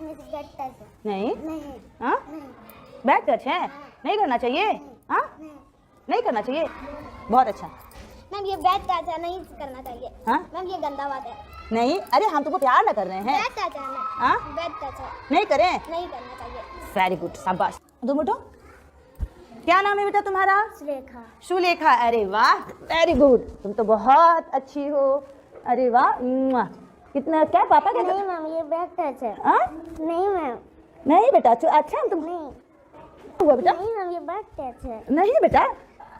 नहीं हाँ bad touch है, नहीं करना चाहिए। हाँ नहीं करना चाहिए, बहुत अच्छा। मैम ये बैड टच है, नहीं करना चाहिए। हाँ मैम ये गंदा बात है। नहीं, अरे हम तुमको प्यार ना कर रहे हैं। बैड टच है मैम। हाँ बैड टच है, नहीं करें, नहीं करना चाहिए। वेरी गुड, शाबाश। तुम उठो, क्या नाम है बेटा तुम्हारा? सुलेखा। सुलेखा, अरे वाह वेरी गुड, तुम तो बहुत अच्छी हो। अरे वाह, मुआ। कितना क्या पापा क्या? नहीं मैम ये बैड टच है। हाँ नहीं मैम। नहीं बेटा, अच्छा हम तुम नहीं हुआ बेटा? नहीं मैम ये बैड टच है। नहीं बेटा,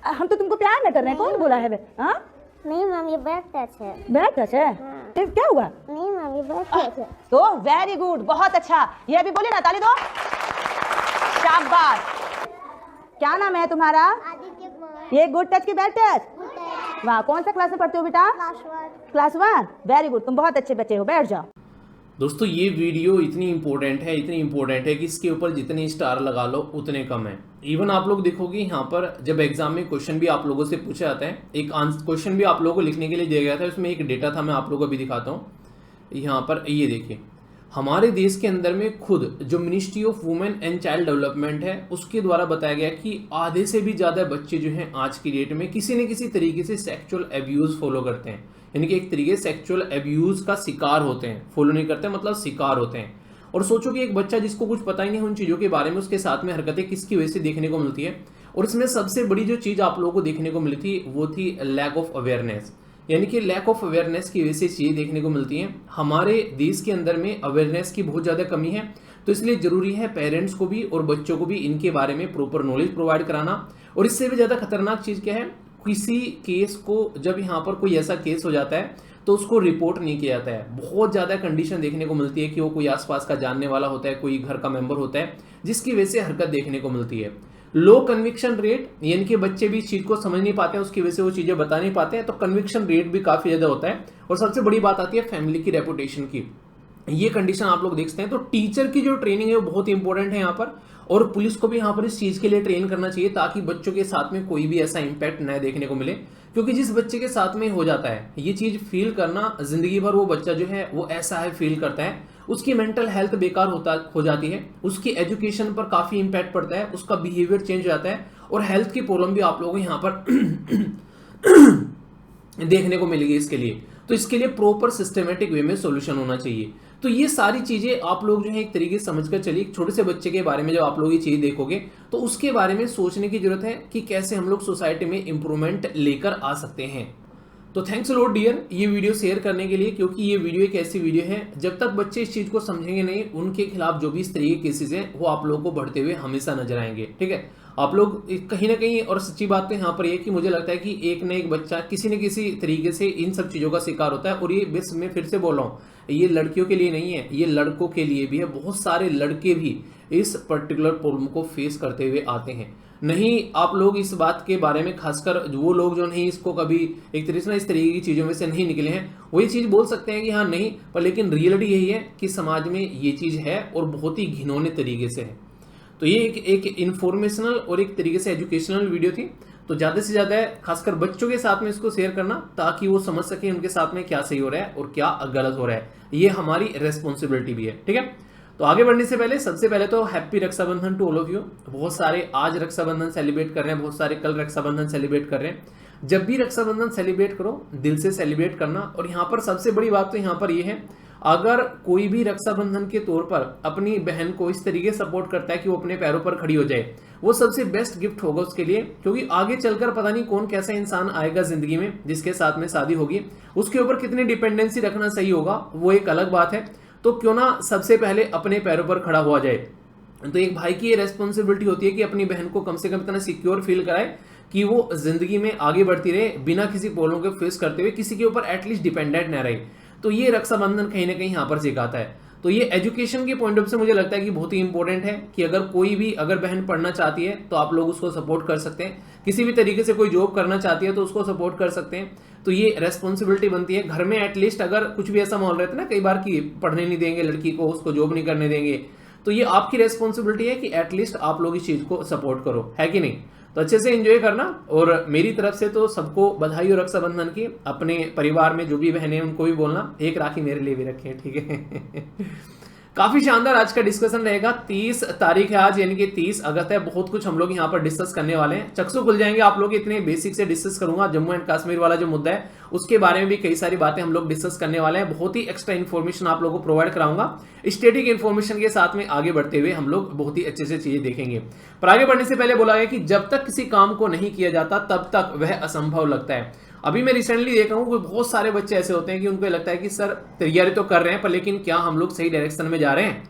हम तो तुमको प्यार ना कर रहे हैं, कौन बोला है? हाँ नहीं मैम ये बैड टच है। बैड टच है, हाँ। फिर क्या हुआ? नहीं मैम ये बैड टच है। तो वेरी गुड, बहुत अच्छा। ये अभी बोले ना, ताली दो, शाबाश। क्या नाम है तुम्हारा? आदित्य कुमार। ये गुड टच की बैड टच? वाह, कौन सा क्लास में पढ़ते हो बेटा? क्लास 1, वेरी गुड, तुम बहुत अच्छे बच्चे हो, बैठ जाओ। दोस्तों ये वीडियो इतनी इंपॉर्टेंट है कि इसके ऊपर जितने स्टार लगा लो उतने कम है। इवन आप लोग देखोगे यहाँ पर जब एग्जाम में क्वेश्चन भी आप लोगों से पूछे जाते हैं, एक क्वेश्चन भी आप लोगों को लिखने के लिए दिया गया था, उसमें एक डेटा था, मैं आप लोगों को अभी दिखाता हूँ। यहाँ पर ये देखिए, हमारे देश के अंदर में खुद जो ministry of women and child development है उसके द्वारा बताया गया कि आधे से भी ज्यादा बच्चे जो हैं आज की डेट में किसी न किसी तरीके से सेक्सुअल एब्यूज फॉलो करते हैं, यानी कि एक तरीके से सेक्सुअल एब्यूज का शिकार होते हैं, फॉलो नहीं करते मतलब शिकार होते हैं। और सोचो कि एक बच्चा जिसको कुछ पता ही नहीं उन चीजों के बारे में, उसके साथ में हरकतें किसकी वजह से देखने को मिलती है। और इसमें सबसे बड़ी जो चीज आप लोगों को देखने को मिली थी वो थी लैक ऑफ अवेयरनेस, यानी कि लैक ऑफ अवेयरनेस की वजह से चीजें देखने को मिलती हैं। हमारे देश के अंदर में अवेयरनेस की बहुत ज्यादा कमी है, तो इसलिए जरूरी है पेरेंट्स को भी और बच्चों को भी इनके बारे में प्रॉपर नॉलेज प्रोवाइड कराना। और इससे भी ज्यादा खतरनाक चीज क्या है, किसी केस को जब यहाँ पर कोई ऐसा केस हो जाता है तो उसको रिपोर्ट नहीं किया जाता है। बहुत ज्यादा कंडीशन देखने को मिलती है कि वो कोई आसपास का जानने वाला होता है, कोई घर का मेंबर होता है, जिसकी वजह से हरकत देखने को मिलती है। लो कन्विक्शन रेट, यानी कि बच्चे भी इस चीज को समझ नहीं पाते हैं, उसकी वजह से वो चीजें बता नहीं पाते हैं, तो कन्विक्शन रेट भी काफी ज्यादा होता है। और सबसे बड़ी बात आती है फैमिली की रेपुटेशन की, ये कंडीशन आप लोग देखते हैं। तो टीचर की जो ट्रेनिंग है वो बहुत इंपॉर्टेंट है यहाँ पर, और पुलिस को भी यहाँ पर इस चीज के लिए ट्रेन करना चाहिए ताकि बच्चों के साथ में कोई भी ऐसा इंपैक्ट न देखने को मिले। क्योंकि जिस बच्चे के साथ में हो जाता है ये चीज फील करना, जिंदगी भर वो बच्चा जो है वो ऐसा है फील करता है, उसकी मेंटल हेल्थ बेकार हो जाती है, उसकी एजुकेशन पर काफी इंपैक्ट पड़ता है, उसका बिहेवियर चेंज हो जाता है, और हेल्थ की प्रॉब्लम भी आप लोगों को यहाँ पर देखने को मिलेगी। इसके लिए तो इसके लिए प्रॉपर सिस्टमेटिक वे में सॉल्यूशन होना चाहिए। तो ये सारी चीजें आप लोग जो है एक तरीके से समझकर चलिए। एक छोटे से बच्चे के बारे में जब आप लोग ये चीज देखोगे तो उसके बारे में सोचने की जरूरत है कि कैसे हम लोग सोसाइटी में इंप्रूवमेंट लेकर आ सकते हैं। तो थैंक्स लॉट डियर ये वीडियो शेयर करने के लिए, क्योंकि ये वीडियो एक ऐसी वीडियो है जब तक बच्चे इस चीज को समझेंगे नहीं, उनके खिलाफ जो भी इस तरीके के केसेस हैं वो आप लोगों को बढ़ते हुए हमेशा नजर आएंगे। ठीक है, आप लोग कहीं ना कहीं, और सच्ची बात तो यहाँ पर ये कि मुझे लगता है कि एक न एक बच्चा किसी न किसी तरीके से इन सब चीजों का शिकार होता है। और ये बस मैं फिर से बोल रहा हूँ, ये लड़कियों के लिए नहीं है, ये लड़कों के लिए भी है। बहुत सारे लड़के भी इस पर्टिकुलर प्रॉब्लम को फेस करते हुए आते हैं। नहीं आप लोग इस बात के बारे में, खासकर वो लोग जो नहीं इसको कभी एक तरीके से इस तरीके की चीजों में से नहीं निकले हैं, वही चीज बोल सकते हैं कि हाँ नहीं, पर लेकिन रियलिटी यही है कि समाज में ये चीज है और बहुत ही घिनौने तरीके से है। तो ये एक इंफॉर्मेशनल और एक तरीके से एजुकेशनल वीडियो थी। तो ज्यादा से ज्यादा खासकर बच्चों के साथ में इसको शेयर करना ताकि वो समझ सके उनके साथ में क्या सही हो रहा है और क्या गलत हो रहा है। ये हमारी रेस्पॉन्सिबिलिटी भी है। ठीक है, तो आगे बढ़ने से पहले सबसे पहले तो happy Raksha Bandhan to all of you. बहुत सारे आज रक्षाबंधन सेलिब्रेट कर रहे हैं, बहुत सारे कल रक्षाबंधन सेलिब्रेट कर रहे हैं। जब भी रक्षाबंधन सेलिब्रेट करो दिल से सेलिब्रेट करना। और यहाँ पर सबसे बड़ी बात तो यहाँ पर ये है, अगर कोई भी रक्षाबंधन के तौर पर अपनी बहन को इस तरीके सपोर्ट करता है कि वो अपने पैरों पर खड़ी हो जाए, वो सबसे बेस्ट गिफ्ट होगा उसके लिए। क्योंकि आगे चलकर पता नहीं कौन कैसा इंसान आएगा जिंदगी में जिसके साथ में शादी होगी, उसके ऊपर कितनी डिपेंडेंसी रखना सही होगा वो एक अलग बात है। तो क्यों ना सबसे पहले अपने पैरों पर खड़ा हुआ जाए। तो एक भाई की ये रेस्पॉन्सिबिलिटी होती है कि अपनी बहन को कम से कम इतना सिक्योर फील कराए कि वो जिंदगी में आगे बढ़ती रहे बिना किसी प्रॉब्लम को फेस करते हुए, किसी के ऊपर एटलीस्ट डिपेंडेंट न रहे। तो ये रक्षाबंधन कहीं ना कहीं यहाँ पर सिखाता है। तो ये एजुकेशन के पॉइंट ऑफ से मुझे लगता है कि बहुत ही इंपॉर्टेंट है कि अगर कोई भी अगर बहन पढ़ना चाहती है तो आप लोग उसको सपोर्ट कर सकते हैं, किसी भी तरीके से कोई जॉब करना चाहती है तो उसको सपोर्ट कर सकते हैं। तो ये रेस्पॉन्सिबिलिटी बनती है घर में। एटलीस्ट अगर कुछ भी ऐसा माहौल रहता है ना कई बार कि पढ़ने नहीं देंगे लड़की को, उसको जॉब नहीं करने देंगे, तो ये आपकी रेस्पॉन्सिबिलिटी है कि एटलीस्ट आप लोग इस चीज को सपोर्ट करो, है कि नहीं। तो अच्छे से एंजॉय करना। और मेरी तरफ से तो सबको बधाई हो रक्षाबंधन की। अपने परिवार में जो भी बहनें उनको भी बोलना एक राखी मेरे लिए भी रखें, ठीक है। काफी शानदार आज का डिस्कशन रहेगा। 30 तारीख है आज, यानी कि 30 अगस्त है। बहुत कुछ हम लोग यहाँ पर डिस्कस करने वाले हैं, चक्षु खुल जाएंगे आप लोग। इतने बेसिक से डिस्कस करूंगा। जम्मू एंड कश्मीर वाला जो मुद्दा है उसके बारे में भी कई सारी बातें हम लोग डिस्कस करने वाले हैं। बहुत ही एक्स्ट्रा इन्फॉर्मेशन आप लोगों को प्रोवाइड कराऊंगा। स्टैटिक इन्फॉर्मेशन के साथ में आगे बढ़ते हुए हम लोग बहुत ही अच्छे से चीजें देखेंगे। पर आगे बढ़ने से पहले बोला गया कि जब तक किसी काम को नहीं किया जाता तब तक वह असंभव लगता है। अभी मैं रिसेंटली देख रहा हूँ कि बहुत सारे बच्चे ऐसे होते हैं कि उनको लगता है कि सर तैयारी तो कर रहे हैं पर लेकिन क्या हम लोग सही डायरेक्शन में जा रहे हैं।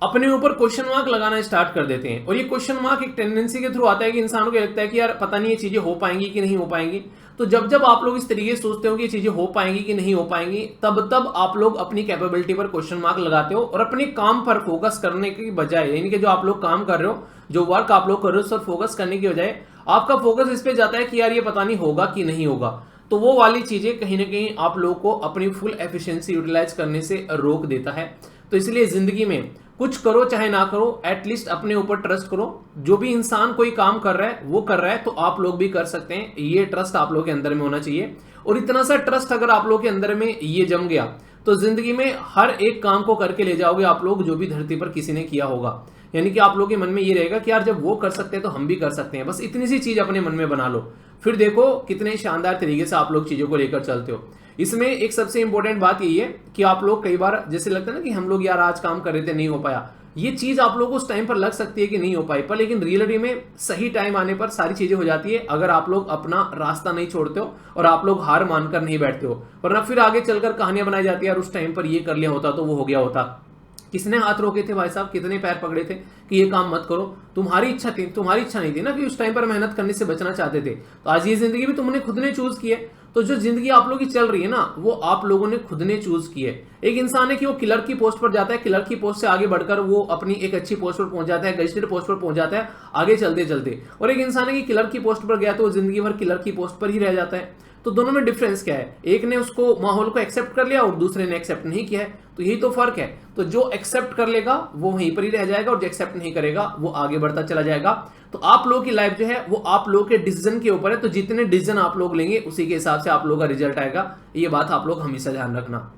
अपने ऊपर क्वेश्चन मार्क लगाना स्टार्ट कर देते हैं। और ये क्वेश्चन मार्क एक टेंडेंसी के थ्रू आता है कि इंसानों को लगता है कि यार पता नहीं ये चीजें हो पाएंगी कि नहीं हो पाएंगी। तो जब जब आप लोग इस तरीके से सोचते हो कि ये चीजें हो पाएंगी कि नहीं हो पाएंगी, तब तब आप लोग अपनी कैपेबिलिटी पर क्वेश्चन मार्क लगाते हो और अपने काम पर फोकस करने की बजाय, यानी कि जो आप लोग काम कर रहे हो, जो वर्क आप लोग कर रहे हो, उस पर फोकस करने की बजाय आपका फोकस इस पे जाता है कि यार ये पता नहीं होगा कि नहीं होगा। तो वो वाली चीजें कहीं ना कहीं आप लोग को अपनी फुल एफिशिएंसी यूटिलाइज करने से रोक देता है। तो इसलिए जिंदगी में कुछ करो चाहे ना करो, एटलीस्ट अपने ऊपर ट्रस्ट करो। जो भी इंसान कोई काम कर रहा है वो कर रहा है तो आप लोग भी कर सकते हैं। ये ट्रस्ट आप लोग के अंदर में होना चाहिए। और इतना सा ट्रस्ट अगर आप लोग के अंदर में ये जम गया तो जिंदगी में हर एक काम को करके ले जाओगे आप लोग जो भी धरती पर किसी ने किया होगा। यानी कि आप लोग के मन में ये रहेगा कि यार जब वो कर सकते हैं तो हम भी कर सकते हैं। बस इतनी सी चीज अपने मन में बना लो, फिर देखो कितने शानदार तरीके से आप लोग चीजों को लेकर चलते हो। इसमें एक सबसे इंपॉर्टेंट बात यही है कि आप लोग कई बार जैसे लगता है ना कि हम लोग यार आज काम कर रहे थे नहीं हो पाया, ये चीज आप लोगों को उस टाइम पर लग सकती है कि नहीं हो पाई, पर लेकिन रियलिटी में सही टाइम आने पर सारी चीजें हो जाती है अगर आप लोग अपना रास्ता नहीं छोड़ते हो और आप लोग हार मानकर नहीं बैठते हो। वरना फिर आगे चलकर कहानियां बनाई जाती है, यार उस टाइम पर ये कर लिया होता तो वो हो गया होता। किसने हाथ रोके थे भाई साहब, कितने पैर पकड़े थे कि ये काम मत करो। तुम्हारी इच्छा थी, तुम्हारी इच्छा नहीं थी ना कि उस टाइम पर मेहनत करने से बचना चाहते थे। तो आज ये जिंदगी भी तुमने खुद ने चूज की है। तो जो जिंदगी आप लोगों की चल रही है ना वो आप लोगों ने खुद ने चूज की है। एक इंसान है कि वो क्लर्क की पोस्ट पर जाता है, क्लर्क की पोस्ट से आगे बढ़कर वो अपनी एक अच्छी पोस्ट पर पहुंच जाता है, गजिस्ट्रेट पोस्ट पर पहुंच जाता है आगे चलते चलते। और एक इंसान है कि क्लर्क की पोस्ट पर गया तो वो जिंदगी भर क्लर्क की पोस्ट पर ही रह जाता है। तो दोनों में डिफरेंस क्या है, एक ने उसको माहौल को एक्सेप्ट कर लिया और दूसरे ने एक्सेप्ट नहीं किया है। तो यही तो फर्क है। तो जो एक्सेप्ट कर लेगा वो वहीं पर ही रह जाएगा और जो एक्सेप्ट नहीं करेगा वो आगे बढ़ता चला जाएगा। तो आप लोगों की लाइफ जो है वो आप लोगों के डिसीजन के ऊपर है। तो जितने डिसीजन आप लोग लेंगे उसी के हिसाब से आप लोगों का रिजल्ट आएगा। ये बात आप लोग हमेशा ध्यान रखना।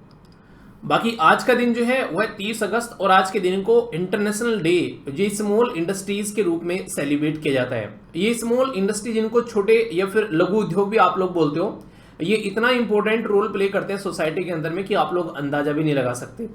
बाकी आज का दिन जो है वह 30 अगस्त और आज के दिन को इंटरनेशनल डे जो स्मॉल इंडस्ट्रीज के रूप में सेलिब्रेट किया जाता है। ये स्मॉल इंडस्ट्री जिनको छोटे या फिर लघु उद्योग भी आप लोग बोलते हो, ये इतना इंपॉर्टेंट रोल प्ले करते हैं सोसाइटी के अंदर में कि आप लोग अंदाजा भी नहीं लगा सकते।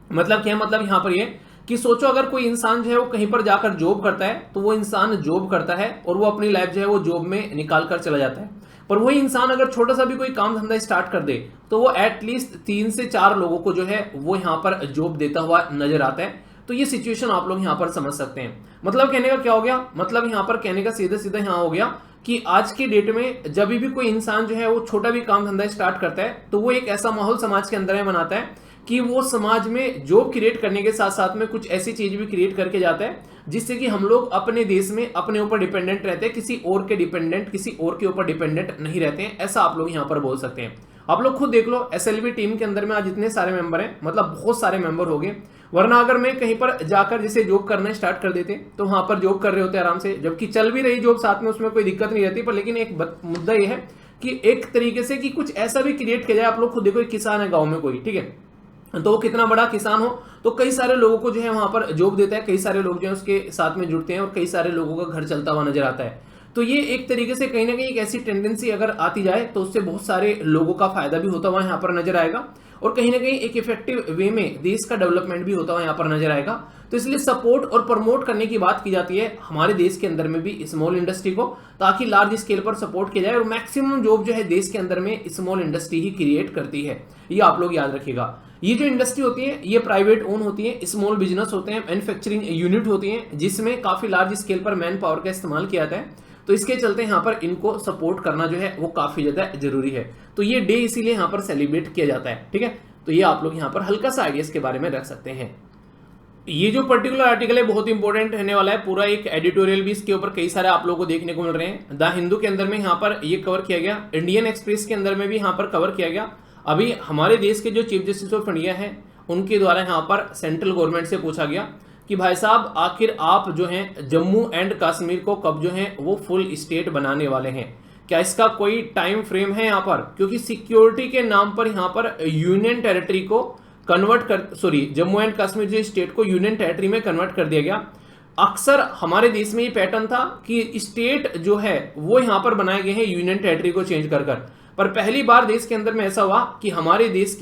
मतलब क्या, मतलब यहाँ पर ये कि सोचो अगर कोई इंसान जो है वो कहीं पर जाकर जॉब करता है तो वो इंसान जॉब करता है और वो अपनी लाइफ जो है वो जॉब में निकाल कर चला जाता है। पर वही इंसान अगर छोटा सा भी कोई काम धंधा स्टार्ट कर दे तो वो एटलीस्ट 3 से 4 लोगों को जो है वो यहाँ पर जॉब देता हुआ नजर आता है। तो ये सिचुएशन आप लोग यहाँ पर समझ सकते हैं। मतलब कहने का क्या हो गया, मतलब यहाँ पर कहने का सीधा सीधा यहाँ हो गया कि आज के डेट में जब भी कोई इंसान जो है वो छोटा भी काम धंधा स्टार्ट करता है तो वो एक ऐसा माहौल समाज के अंदर में बनाता है कि वो समाज में जॉब क्रिएट करने के साथ साथ में कुछ ऐसी चीज भी क्रिएट करके जाता है जिससे कि हम लोग अपने देश में अपने ऊपर डिपेंडेंट रहते हैं, किसी और के ऊपर डिपेंडेंट नहीं रहते हैं। ऐसा आप लोग यहाँ पर बोल सकते हैं। आप लोग खुद देख लो SLV टीम के अंदर में आज इतने सारे मेंबर हैं, मतलब बहुत सारे मेंबर हो गए। वरना अगर मैं कहीं पर जाकर जैसे जॉब करना स्टार्ट कर देते तो वहां पर जॉब कर रहे होते आराम से, जबकि चल भी रही जॉब साथ में, उसमें कोई दिक्कत नहीं रहती। पर लेकिन एक मुद्दा यह है कि एक तरीके से कि कुछ ऐसा भी क्रिएट किया जाए। आप लोग खुद देखो, एक किसान है गाँव में कोई, ठीक है, तो वो कितना बड़ा किसान हो तो कई सारे लोगों को जो है वहां पर जॉब देता है, कई सारे लोग जो है उसके साथ में जुड़ते हैं और कई सारे लोगों का घर चलता हुआ नजर आता है। तो ये एक तरीके से कहीं ना कहीं एक ऐसी टेंडेंसी अगर आती जाए तो उससे बहुत सारे लोगों का फायदा भी होता हुआ यहाँ पर नजर आएगा और कहीं ना कहीं एक इफेक्टिव वे में देश का डेवलपमेंट भी होता हुआ यहाँ पर नजर आएगा। तो इसलिए सपोर्ट और प्रमोट करने की बात की जाती है हमारे देश के अंदर में भी स्मॉल इंडस्ट्री को, ताकि लार्ज स्केल पर सपोर्ट किया जाए और मैक्सिमम जॉब जो है देश के अंदर में स्मॉल इंडस्ट्री ही क्रिएट करती है। ये आप लोग याद रखिएगा। ये जो इंडस्ट्री होती है ये प्राइवेट ओन होती है, स्मॉल बिजनेस होते हैं, मैन्युफैक्चरिंग यूनिट होती हैं जिसमें काफी लार्ज स्केल पर मैन पावर का इस्तेमाल किया जाता है। तो इसके चलते यहाँ पर इनको सपोर्ट करना जो है वो काफी ज्यादा जरूरी है। तो ये डे इसीलिए यहाँ पर सेलिब्रेट किया जाता है, ठीक है। तो ये आप लोग यहाँ पर हल्का सा आइडियाज के बारे में रख सकते हैं। ये जो पर्टिकुलर आर्टिकल है बहुत इंपॉर्टेंट रहने वाला है, पूरा एक एडिटोरियल भी इसके ऊपर कई सारे आप लोगों को देखने को मिल रहे हैं। द हिंदू के अंदर में यहाँ पर ये कवर किया गया, इंडियन एक्सप्रेस के अंदर में भी यहाँ पर कवर किया गया। अभी हमारे देश के जो चीफ जस्टिस ऑफ इंडिया हैं उनके द्वारा यहाँ पर सेंट्रल गवर्नमेंट से पूछा गया कि भाई साहब आखिर आप जो हैं जम्मू एंड कश्मीर को कब जो है वो फुल स्टेट बनाने वाले हैं, क्या इसका कोई टाइम फ्रेम है यहाँ पर, क्योंकि सिक्योरिटी के नाम पर यहाँ पर यूनियन टेरिटरी को जम्मू एंड कश्मीर जो स्टेट को यूनियन टेरिटरी में कन्वर्ट कर दिया गया। अक्सर हमारे देश में ये पैटर्न था कि स्टेट जो है वो यहाँ पर बनाए गए हैं यूनियन टेरिटरी को चेंज कर पर पहली बार देश के अंदर में ऐसा हुआ कि हमारे देश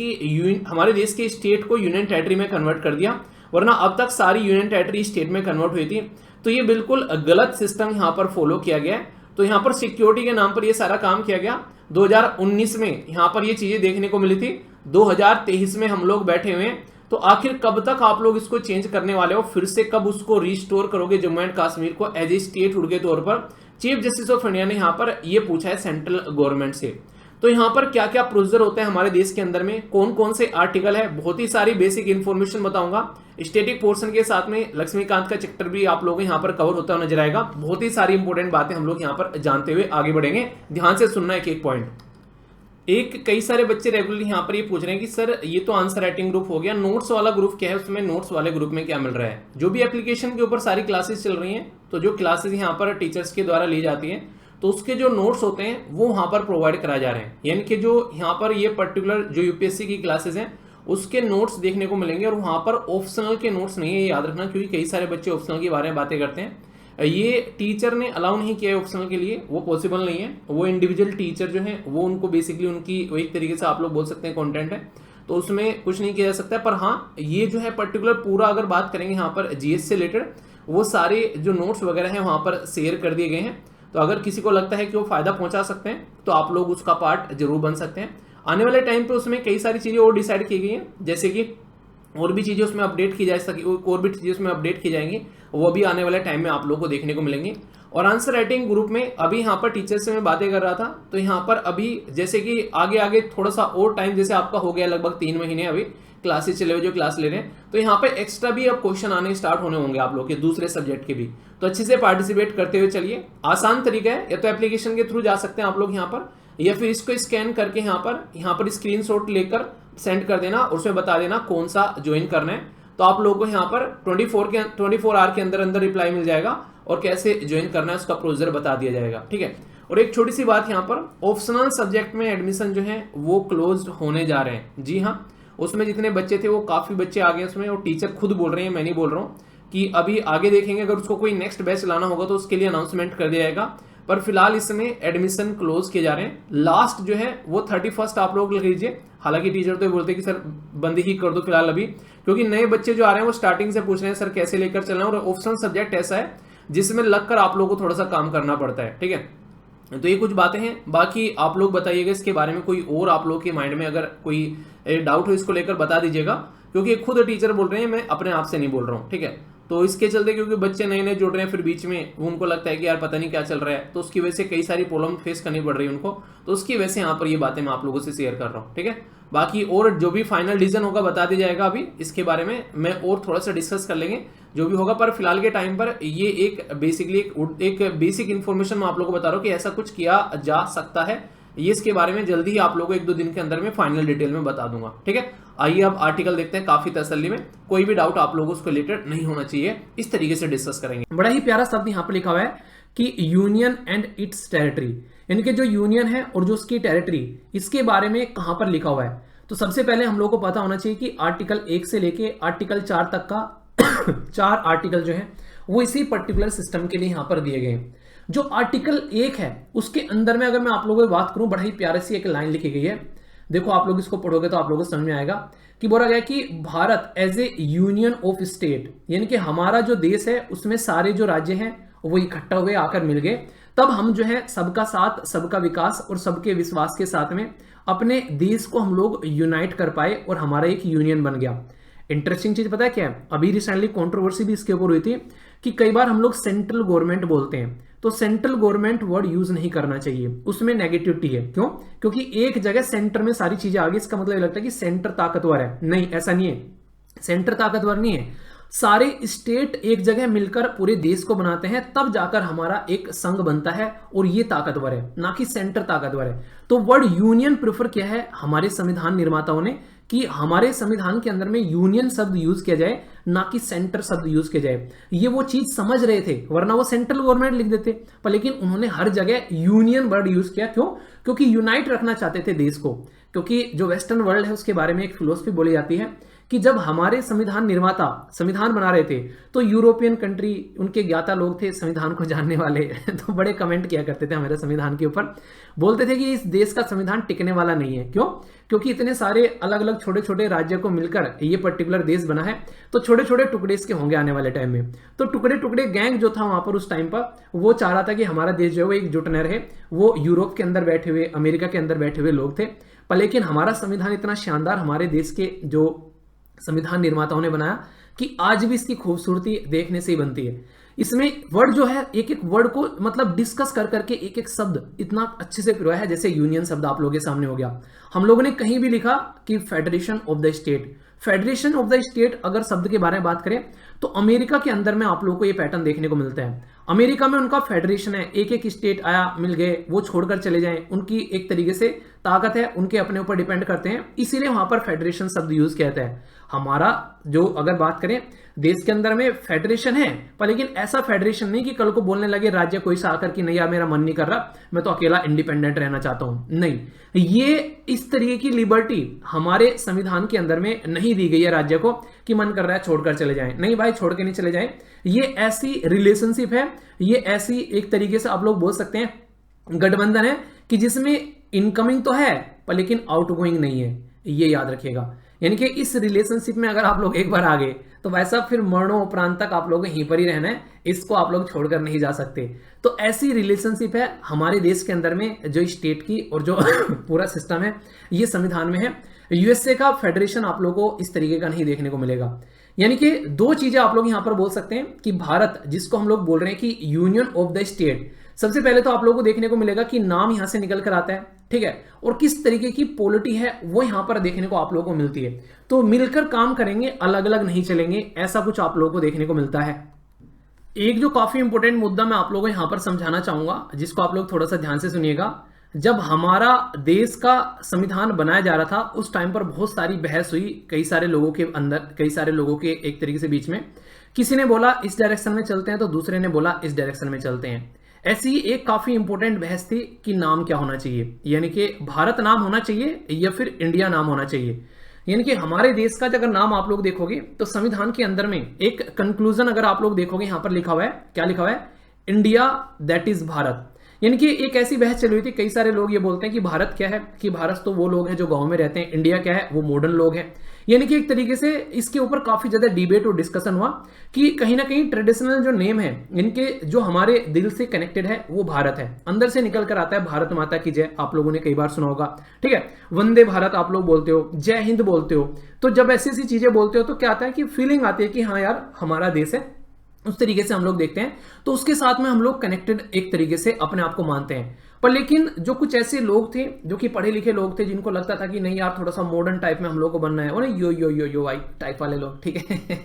के स्टेट को यूनियन टेरिटरी में कन्वर्ट कर दिया, वरना अब तक सारी यूनियन टेरिटरी स्टेट में कन्वर्ट हुई थी। तो ये बिल्कुल गलत सिस्टम यहाँ पर फॉलो किया गया है। तो यहाँ पर सिक्योरिटी के नाम पर ये सारा काम किया गया। 2019 में यहाँ पर ये चीजें देखने को मिली थी, 2023 में हम लोग बैठे हुए हैं। तो आखिर कब तक आप लोग इसको चेंज करने वाले हो, फिर से कब उसको रिस्टोर करोगे जम्मू एंड कश्मीर को एज ए स्टेट के तौर पर? चीफ जस्टिस ऑफ इंडिया ने यहाँ पर ये पूछा है सेंट्रल गवर्नमेंट से। तो यहाँ पर क्या क्या प्रोसीजर होते हैं हमारे देश के अंदर में, कौन कौन से आर्टिकल है, बहुत ही सारी बेसिक इंफॉर्मेशन बताऊंगा। स्टैटिक पोर्शन के साथ में लक्ष्मीकांत का चैप्टर भी आप लोगों को यहाँ पर कवर होता हुआ नजर आएगा। बहुत ही सारी इंपॉर्टेंट बातें हम लोग यहाँ पर जानते हुए आगे बढ़ेंगे। ध्यान से सुनना एक एक पॉइंट। कई सारे बच्चे रेगुलरली यहाँ पर ये पूछ रहे हैं कि सर ये तो आंसर राइटिंग ग्रुप हो गया, नोट्स वाला ग्रुप क्या है, उसमें नोट्स वाले ग्रुप में क्या मिल रहा है? जो भी एप्लीकेशन के ऊपर सारी क्लासेस चल रही हैं, तो जो क्लासेस यहाँ पर टीचर्स के द्वारा ली जाती हैं, तो उसके जो नोट्स होते हैं वो वहां पर प्रोवाइड कराए जा रहे हैं। यानी कि जो यहाँ पर ये पर्टिकुलर जो यूपीएससी की क्लासेस हैं उसके नोट्स देखने को मिलेंगे, और वहां पर ऑप्शनल के नोट्स नहीं है, ये याद रखना, क्योंकि कई सारे बच्चे ऑप्शनल के बारे में बातें करते हैं। ये टीचर ने अलाउ नहीं किया है ऑप्शनल के लिए, वो पॉसिबल नहीं है। वो इंडिविजुअल टीचर जो है वो उनको बेसिकली उनकी एक तरीके से आप लोग बोल सकते हैं कंटेंट है, तो उसमें कुछ नहीं किया जा सकता है। पर हाँ, ये जो है पर्टिकुलर पूरा अगर बात करेंगे यहाँ पर जीएस से रिलेटेड, वो सारे जो नोट्स वगैरह हैं वहां पर शेयर कर दिए गए हैं। तो अगर किसी को लगता है कि वो फायदा पहुंचा सकते हैं तो आप लोग उसका पार्ट जरूर बन सकते हैं। आने वाले टाइम पे उसमें कई सारी चीजें और डिसाइड की गई हैं, जैसे कि और भी चीजें उसमें अपडेट की जा सके, और भी चीजें उसमें अपडेट की जाएंगी, वो भी आने वाले टाइम में आप लोग को देखने को मिलेंगी। और आंसर राइटिंग ग्रुप में अभी यहाँ पर टीचर से मैं बातें कर रहा था, तो यहाँ पर अभी जैसे कि आगे थोड़ा सा और टाइम, जैसे आपका हो गया लगभग 3 महीने अभी क्लासेस चले हुए जो क्लास ले रहे हैं, तो यहाँ पे एक्स्ट्रा भी अब क्वेश्चन आने स्टार्ट होने होंगे आप लोग के दूसरे सब्जेक्ट के भी। तो अच्छे से पार्टिसिपेट करते हुए चलिए। आसान तरीका है, या तो एप्लीकेशन के थ्रू जा सकते हैं आप लोग यहाँ पर, या फिर इसको स्कैन करके यहाँ पर स्क्रीनशॉट लेकर सेंड कर देना और उसमें बता देना कौन सा ज्वाइन करना है। तो आप लोगों को यहाँ पर 24 आवर के अंदर रिप्लाई मिल जाएगा, और कैसे ज्वाइन करना है उसका प्रोसीजर बता दिया जाएगा। ठीक है। और एक छोटी सी बात यहाँ पर, ऑप्शनल सब्जेक्ट में एडमिशन जो है वो क्लोज होने जा रहे हैं। जी हाँ, उसमें जितने बच्चे थे वो काफी बच्चे आ गए उसमें, और टीचर खुद बोल रहे हैं, मैं नहीं बोल रहा हूँ, कि अभी आगे देखेंगे अगर उसको कोई नेक्स्ट बैच लाना होगा तो उसके लिए अनाउंसमेंट कर दिया जाएगा। पर फिलहाल इसमें एडमिशन क्लोज किए जा रहे हैं। लास्ट जो है वो 31 आप लोग लीजिए। हालांकि टीचर तो बोलते हैं कि सर बंद ही कर दो फिलहाल अभी, क्योंकि नए बच्चे जो आ रहे हैं वो स्टार्टिंग से पूछ रहे हैं सर कैसे लेकर चलना है। और ऑप्शनल सब्जेक्ट ऐसा है जिसमें लगकर आप लोगों को थोड़ा सा काम करना पड़ता है। ठीक है, तो ये कुछ बातें हैं। बाकी आप लोग बताइएगा इसके बारे में, कोई और आप लोग के माइंड में अगर कोई डाउट हो इसको लेकर बता दीजिएगा, क्योंकि खुद टीचर बोल रहे हैं, मैं अपने आप से नहीं बोल रहा हूँ। ठीक है, तो इसके चलते क्योंकि बच्चे नए जुड़ रहे हैं, फिर बीच में उनको लगता है कि यार पता नहीं क्या चल रहा है, तो उसकी वजह से कई सारी प्रॉब्लम फेस करनी पड़ रही है उनको। तो उसकी वजह से यहाँ पर ये बातें मैं आप लोगों से शेयर कर रहा हूँ। ठीक है, बाकी और जो भी फाइनल डिसीजन होगा बता दिया जाएगा। अभी इसके बारे में मैं और थोड़ा सा डिस्कस कर लेंगे जो भी होगा, पर फिलहाल के टाइम पर ये एक बेसिक इन्फॉर्मेशन मैं आप लोगों को बता रहा हूँ कि ऐसा कुछ किया जा सकता है। ये इसके बारे में जल्दी ही आप लोगों को 1-2 दिन के अंदर में फाइनल डिटेल में बता दूंगा। ठीक है, आइए अब आर्टिकल देखते हैं काफी तसल्ली में, कोई भी डाउट आप लोगों को उसको रिलेटेड नहीं होना चाहिए, इस तरीके से डिस्कस करेंगे। बड़ा ही प्यारा शब्द यहाँ पर लिखा हुआ है कि यूनियन एंड इट्स टेरिटरी, यानी कि जो यूनियन है और जो उसकी टेरिटरी, इसके बारे में कहां पर लिखा हुआ है। तो सबसे पहले हम लोग को पता होना चाहिए कि आर्टिकल 1 से लेके आर्टिकल 4 तक का 4 आर्टिकल जो है वो इसी पर्टिकुलर सिस्टम के लिए यहां पर दिए गए हैं। जो आर्टिकल 1 है उसके अंदर में अगर मैं आप लोगों से बात करूं, बड़ा ही प्यारे सी एक लाइन लिखी गई है। देखो आप लोग इसको पढ़ोगे तो आप लोगों को समझ में आएगा कि बोला गया कि Bharat as a union of state, यानी कि हमारा जो देश है उसमें सारे जो राज्य हैं वो इकट्ठा हुए आकर मिल गए, तब हम जो है सबका साथ, सबका विकास और सबके विश्वास के साथ में अपने देश को हम लोग यूनाइट कर पाए और हमारा एक यूनियन बन गया। इंटरेस्टिंग चीज पता है क्या है, अभी रिसेंटली कंट्रोवर्सी भी इसके ऊपर हुई थी कि कई बार हम लोग सेंट्रल गवर्नमेंट बोलते हैं, तो सेंट्रल गवर्नमेंट वर्ड यूज नहीं करना चाहिए, उसमें नेगेटिविटी है। क्यों? क्योंकि एक जगह सेंटर में सारी चीजें आ गई, इसका मतलब ये लगता है कि सेंटर ताकतवर है। नहीं, ऐसा नहीं है, सेंटर ताकतवर नहीं है। सारे स्टेट एक जगह मिलकर पूरे देश को बनाते हैं, तब जाकर हमारा एक संघ बनता है और ये ताकतवर है, ना कि सेंटर ताकतवर है। तो वर्ड यूनियन प्रेफर किया है हमारे संविधान निर्माताओं ने कि हमारे संविधान के अंदर में यूनियन शब्द यूज किया जाए, ना कि सेंटर शब्द यूज किया जाए। ये वो चीज समझ रहे थे, वरना वो सेंट्रल गवर्नमेंट लिख देते, पर लेकिन उन्होंने हर जगह यूनियन वर्ड यूज किया। क्यों? क्योंकि यूनाइट रखना चाहते थे देश को। क्योंकि जो वेस्टर्न वर्ल्ड है उसके बारे में एक फिलोसफी बोली जाती है कि जब हमारे संविधान निर्माता संविधान बना रहे थे तो यूरोपियन कंट्री, उनके ज्ञाता लोग थे संविधान को जानने वाले तो बड़े कमेंट किया करते थे हमारे संविधान के ऊपर, बोलते थे कि इस देश का संविधान टिकने वाला नहीं है। क्यों? क्योंकि इतने सारे अलग अलग छोटे छोटे राज्यों को मिलकर ये पर्टिकुलर देश बना है, तो छोटे छोटे टुकड़े इसके होंगे आने वाले टाइम में। तो टुकड़े टुकड़े गैंग जो था वहां पर उस टाइम पर, वो चाह रहा था कि हमारा देश जो है वो एकजुट न रहे। वो यूरोप के अंदर बैठे हुए, अमेरिका के अंदर बैठे हुए लोग थे, पर लेकिन हमारा संविधान इतना शानदार हमारे देश के जो संविधान निर्माताओं ने बनाया कि आज भी इसकी खूबसूरती देखने से ही बनती है। इसमें वर्ड जो है, एक एक वर्ड को मतलब डिस्कस कर करके एक एक शब्द इतना अच्छे से पिरोया है। जैसे यूनियन शब्द आप लोगों के सामने हो गया, हम लोगों ने कहीं भी लिखा कि federation of the state. Federation of the state अगर शब्द के बारे में बात करें तो अमेरिका के अंदर में आप लोगों को ये पैटर्न देखने को मिलता है। अमेरिका में उनका फेडरेशन है, एक एक स्टेट आया, मिल गए, वो छोड़कर चले जाएं, उनकी एक तरीके से ताकत है, उनके अपने ऊपर डिपेंड करते हैं, इसीलिए वहां पर फेडरेशन शब्द यूज किया जाता है। हमारा जो अगर बात करें देश के अंदर में फेडरेशन है, पर लेकिन ऐसा फेडरेशन नहीं कि कल को बोलने लगे राज्य कोई सा आकर कि नहीं यार मेरा मन नहीं कर रहा, मैं तो अकेला इंडिपेंडेंट रहना चाहता हूं। नहीं, ये इस तरीके की लिबर्टी हमारे संविधान के अंदर में नहीं दी गई है राज्य को कि मन कर रहा है छोड़कर चले जाएं। नहीं भाई, छोड़ के नहीं चले जाएं। ये ऐसी रिलेशनशिप है, ये ऐसी एक तरीके से आप लोग बोल सकते हैं गठबंधन है कि जिसमें इनकमिंग तो है पर लेकिन आउटगोइंग नहीं है। ये याद रखिएगा, यानी कि इस रिलेशनशिप में अगर आप लोग एक बार आ गए तो वैसा फिर मरणोपरांत तक आप लोगों को यहीं पर ही रहना है, इसको आप लोग छोड़कर नहीं जा सकते। तो ऐसी रिलेशनशिप है हमारे देश के अंदर में, जो स्टेट की और जो पूरा सिस्टम है ये संविधान में है। यूएसए का फेडरेशन आप लोगों को इस तरीके का नहीं देखने को मिलेगा। यानी कि दो चीजें आप लोग यहां पर बोल सकते हैं कि भारत, जिसको हम लोग बोल रहे हैं कि यूनियन ऑफ द स्टेट, सबसे पहले तो आप लोगों को देखने को मिलेगा कि नाम यहां से निकल कर आता है, ठीक है, और किस तरीके की पॉलिटी है वो यहां पर देखने को आप लोगों को मिलती है। तो मिलकर काम करेंगे, अलग अलग नहीं चलेंगे, ऐसा कुछ आप लोगों को देखने को मिलता है। एक जो काफी इंपॉर्टेंट मुद्दा मैं आप लोगों को यहां पर समझाना चाहूंगा, जिसको आप लोग थोड़ा सा ध्यान से सुनिएगा। जब हमारा देश का संविधान बनाया जा रहा था उस टाइम पर बहुत सारी बहस हुई, कई सारे लोगों के अंदर, कई सारे लोगों के एक तरीके से बीच में। किसी ने बोला इस डायरेक्शन में चलते हैं तो दूसरे ने बोला इस डायरेक्शन में चलते हैं। ऐसी एक काफी इंपॉर्टेंट बहस थी कि नाम क्या होना चाहिए, यानी कि भारत नाम होना चाहिए या फिर इंडिया नाम होना चाहिए। यानी कि हमारे देश का अगर नाम आप लोग देखोगे तो संविधान के अंदर में एक कंक्लूजन अगर आप लोग देखोगे यहां पर लिखा हुआ है, क्या लिखा हुआ है? India that is Bharat. यानी कि एक ऐसी बहस चली हुई थी, कई सारे लोग ये बोलते हैं कि भारत क्या है, कि भारत तो वो लोग हैं जो गांव में रहते हैं, इंडिया क्या है, वो मॉडर्न लोग हैं। यानी कि एक तरीके से इसके ऊपर काफी ज्यादा डिबेट और डिस्कशन हुआ कि कहीं ना कहीं ट्रेडिशनल जो नेम है इनके, जो हमारे दिल से कनेक्टेड है वो भारत है, अंदर से निकल कर आता है भारत माता की जय, आप लोगों ने कई बार सुना होगा, ठीक है, वंदे भारत आप लोग बोलते हो, जय हिंद बोलते हो। तो जब ऐसी ऐसी चीजें बोलते हो तो क्या आता है कि फीलिंग आती है कि हाँ यार हमारा देश है, उस तरीके से हम लोग देखते हैं, तो उसके साथ में हम लोग कनेक्टेड एक तरीके से अपने आप को मानते हैं। पर लेकिन जो कुछ ऐसे लोग थे जो कि पढ़े लिखे लोग थे, जिनको लगता था कि नहीं यार थोड़ा सा मॉडर्न टाइप में हम लोग को बनना है, और यो यो यो यो आई टाइप वाले लोग, ठीक है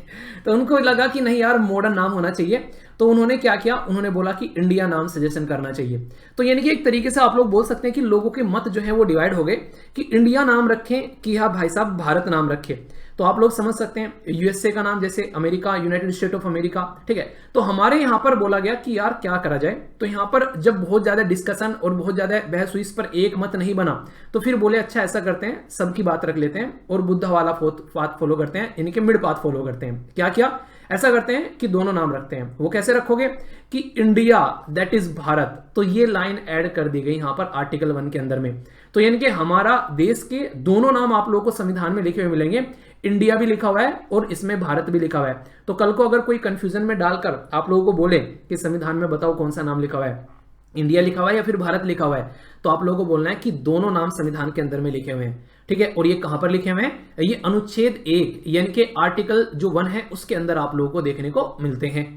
तो उनको लगा कि नहीं यार मॉडर्न नाम होना चाहिए, तो उन्होंने क्या किया, उन्होंने बोला कि इंडिया नाम सजेशन करना चाहिए। तो यानी कि एक तरीके से आप लोग बोल सकते हैं कि लोगों के मत जो है वो डिवाइड हो गए कि इंडिया नाम रखें कि हाँ भाई साहब भारत नाम रखें। तो आप लोग समझ सकते हैं यूएसए का नाम जैसे America, United state of America, ठीक है। तो हमारे यहां पर बोला गया कि यार क्या करा जाए, तो यहां पर जब बहुत ज्यादा डिस्कशन और बहुत ज्यादा बहस हुई, इस पर एक मत नहीं बना, तो फिर बोले अच्छा ऐसा करते हैं, सबकी बात रख लेते हैं और बुद्धा वाला पाथ फॉलो करते हैं, यानी कि मिड पाथ फॉलो करते हैं। क्या किया, ऐसा करते हैं कि दोनों नाम रखते हैं। वो कैसे रखोगे कि इंडिया दैट इज भारत, तो ये लाइन ऐड कर दी गई यहां पर आर्टिकल 1 के अंदर में। तो यानी कि हमारा देश के दोनों नाम आप लोगों को संविधान में लिखे हुए मिलेंगे, इंडिया भी लिखा हुआ है और इसमें भारत भी लिखा हुआ है। तो कल को अगर कोई कंफ्यूजन में डालकर आप लोगों को बोले कि संविधान में बताओ कौन सा नाम लिखा हुआ है, इंडिया लिखा हुआ है या फिर भारत लिखा हुआ है, तो आप लोगों को बोलना है कि दोनों नाम संविधान के अंदर में लिखे हुए हैं, ठीक है। और ये कहां पर लिखे हुए हैं, ये अनुच्छेद 1 यानी कि आर्टिकल जो 1 है उसके अंदर आप लोगों को देखने को मिलते हैं।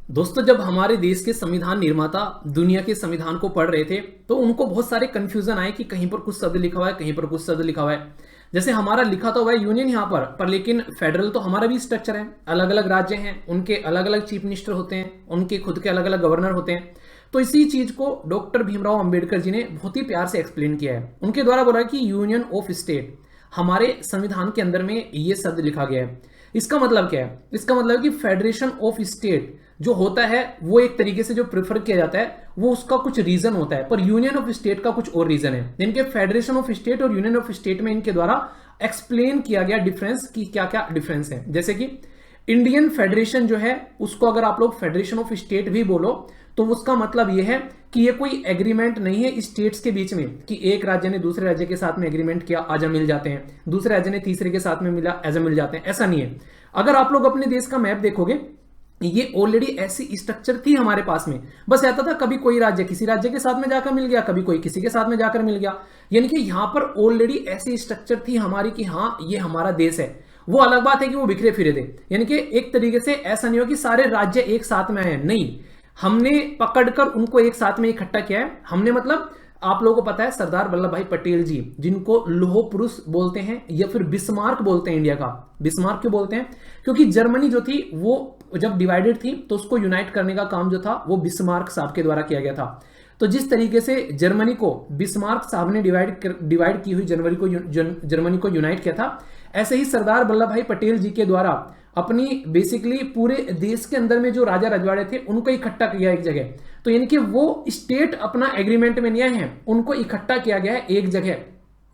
दोस्तों जब हमारे देश के संविधान निर्माता दुनिया के संविधान को पढ़ रहे थे तो उनको बहुत सारे कंफ्यूजन आए कि कहीं पर कुछ शब्द लिखा हुआ है, कहीं पर कुछ शब्द लिखा हुआ है। जैसे हमारा लिखा तो हुआ है यूनियन यहां पर लेकिन फेडरल तो हमारा भी स्ट्रक्चर है, अलग अलग राज्य हैं, उनके अलग अलग चीफ मिनिस्टर होते हैं, उनके खुद के अलग अलग गवर्नर होते हैं। तो इसी चीज को डॉक्टर भीमराव अंबेडकर जी ने बहुत ही प्यार से एक्सप्लेन किया है। उनके द्वारा बोला कि यूनियन ऑफ स्टेट, हमारे संविधान के अंदर में ये शब्द लिखा गया है। इसका मतलब क्या है, इसका मतलब कि फेडरेशन ऑफ स्टेट जो होता है वो एक तरीके से जो प्रेफर किया जाता है वो उसका कुछ रीजन होता है, पर यूनियन ऑफ स्टेट का कुछ और रीजन है। इनके फेडरेशन ऑफ स्टेट और यूनियन ऑफ स्टेट में इनके द्वारा एक्सप्लेन किया गया डिफरेंस कि क्या क्या डिफरेंस है। जैसे कि इंडियन फेडरेशन जो है उसको अगर आप लोग फेडरेशन ऑफ स्टेट भी बोलो तो उसका मतलब यह है कि ये कोई एग्रीमेंट नहीं है स्टेट्स के बीच में कि एक राज्य ने दूसरे राज्य के साथ में एग्रीमेंट किया आजा मिल जाते हैं, दूसरे राज्य ने तीसरे के साथ में मिला आजा मिल जाते हैं, ऐसा नहीं है। अगर आप लोग अपने देश का मैप देखोगे ये ऑलरेडी ऐसी स्ट्रक्चर थी हमारे पास में, बस ऐसा था कभी कोई राज्य किसी राज्य के साथ में जाकर मिल गया, कभी कोई किसी के साथ में जाकर मिल गया, यानी कि यहां पर ऑलरेडी ऐसी स्ट्रक्चर थी हमारी कि हाँ ये हमारा देश है। वो अलग बात है कि वो बिखरे फिरे थे, यानी कि एक तरीके से ऐसा नहीं हो कि सारे राज्य एक साथ में आए, नहीं, हमने पकड़कर उनको एक साथ में इकट्ठा किया है। हमने मतलब आप लोगों को पता है सरदार वल्लभ भाई पटेल जी जिनको लौह पुरुष बोलते हैं या फिर बिस्मार्क बोलते हैं, इंडिया का बिस्मार्क क्यों बोलते हैं, क्योंकि जर्मनी जो थी वो जब डिवाइडेड थी तो उसको यूनाइट करने का काम जो था वो बिस्मार्क साहब के द्वारा किया गया था। तो जिस तरीके से जर्मनी को बिस्मार्क साहब ने डिवाइड की हुई जर्मनी को यूनाइट किया था, ऐसे ही सरदार वल्लभ भाई पटेल जी के द्वारा अपनी बेसिकली पूरे देश के अंदर में जो राजा रजवाड़े थे उनको इकट्ठा किया एक जगह। तो यानी कि वो स्टेट अपना एग्रीमेंट में नहीं आए हैं, उनको इकट्ठा किया गया है एक जगह,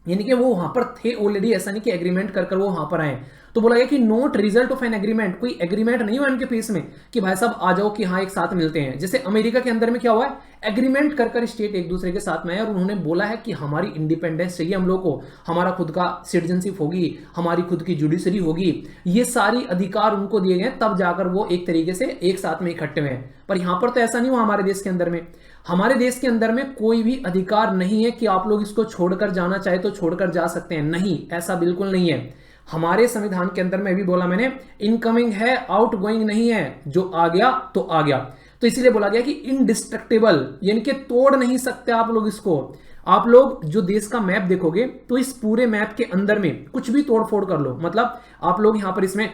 यानी कि वो वहां पर थे ऑलरेडी, ऐसा नहीं कि एग्रीमेंट कर वो वहां पर आए। तो बोला गया कि note result of an agreement, कोई एग्रीमेंट नहीं हुआ इनके पीस में कि भाई साहब आ जाओ कि हाँ एक साथ मिलते हैं। जैसे अमेरिका के अंदर में क्या हुआ है, एग्रीमेंट कर स्टेट एक दूसरे के साथ में आए और उन्होंने बोला है कि हमारी इंडिपेंडेंस चाहिए हम लोग को, हमारा खुद का सिटीजनशिप होगी, हमारी खुद की जुडिशरी होगी, ये सारी अधिकार उनको दिए गए, तब जाकर वो एक तरीके से एक साथ में इकट्ठे हुए हैं। पर यहां पर तो ऐसा नहीं हुआ हमारे देश के अंदर में। हमारे देश के अंदर में कोई भी अधिकार नहीं है कि आप लोग इसको छोड़कर जाना चाहे तो छोड़कर जा सकते हैं, नहीं, ऐसा बिल्कुल नहीं है। हमारे संविधान के अंदर में भी बोला मैंने, इनकमिंग है आउट गोइंग नहीं है, जो आ गया तो आ गया। तो इसीलिए बोला गया कि इनडिस्ट्रक्टेबल, यानी कि तोड़ नहीं सकते आप लोग इसको। आप लोग जो देश का मैप देखोगे तो इस पूरे मैप के अंदर में कुछ भी तोड़फोड़ कर लो, मतलब आप लोग यहां पर इसमें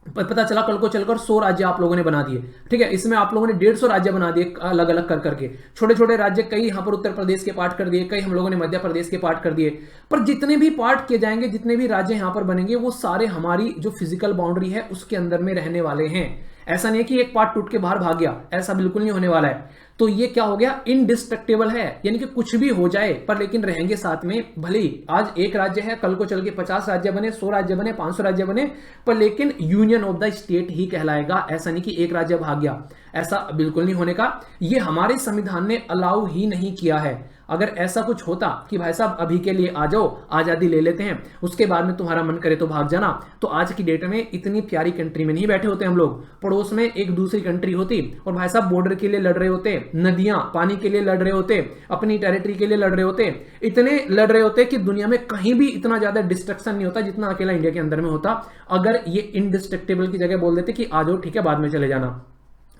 पता चला कल को चलकर 100 राज्य आप लोगों ने बना दिए, ठीक है, इसमें आप लोगों ने 150 राज्य बना दिए अलग अलग कर करके, छोटे छोटे राज्य, कई यहां पर उत्तर प्रदेश के पार्ट कर दिए, कई हम लोगों ने मध्य प्रदेश के पार्ट कर दिए। पर जितने भी पार्ट किए जाएंगे, जितने भी राज्य यहां पर बनेंगे, वो सारे हमारी जो फिजिकल बाउंड्री है उसके अंदर में रहने वाले हैं। ऐसा नहीं है कि एक पार्ट टूट के बाहर भाग गया, ऐसा बिल्कुल नहीं होने वाला है। तो ये क्या हो गया, इनडिस्ट्रक्टेबल है, यानी कि कुछ भी हो जाए पर लेकिन रहेंगे साथ में। भले ही आज एक राज्य है, कल को चल के 50 राज्य बने, 100 राज्य बने, 500 राज्य बने, पर लेकिन यूनियन ऑफ द स्टेट ही कहलाएगा। ऐसा नहीं कि एक राज्य भाग गया, ऐसा बिल्कुल नहीं होने का। ये हमारे संविधान ने अलाउ ही नहीं किया है। अगर ऐसा कुछ होता कि भाई साहब अभी के लिए आ जाओ, आजादी ले लेते हैं, उसके बाद में तुम्हारा मन करे तो भाग जाना, तो आज की डेट में इतनी प्यारी कंट्री में नहीं बैठे होते हम लोग, पड़ोस में एक दूसरी कंट्री होती और भाई साहब बॉर्डर के लिए लड़ रहे होते, नदियां पानी के लिए लड़ रहे होते, अपनी टेरिटरी के लिए लड़ रहे होते, इतने लड़ रहे होते कि दुनिया में कहीं भी इतना ज्यादा डिस्ट्रक्शन नहीं होता जितना अकेला इंडिया के अंदर में होता, अगर ये इनडिस्ट्रक्टेबल की जगह बोल देते कि आ जाओ ठीक है बाद में चले जाना।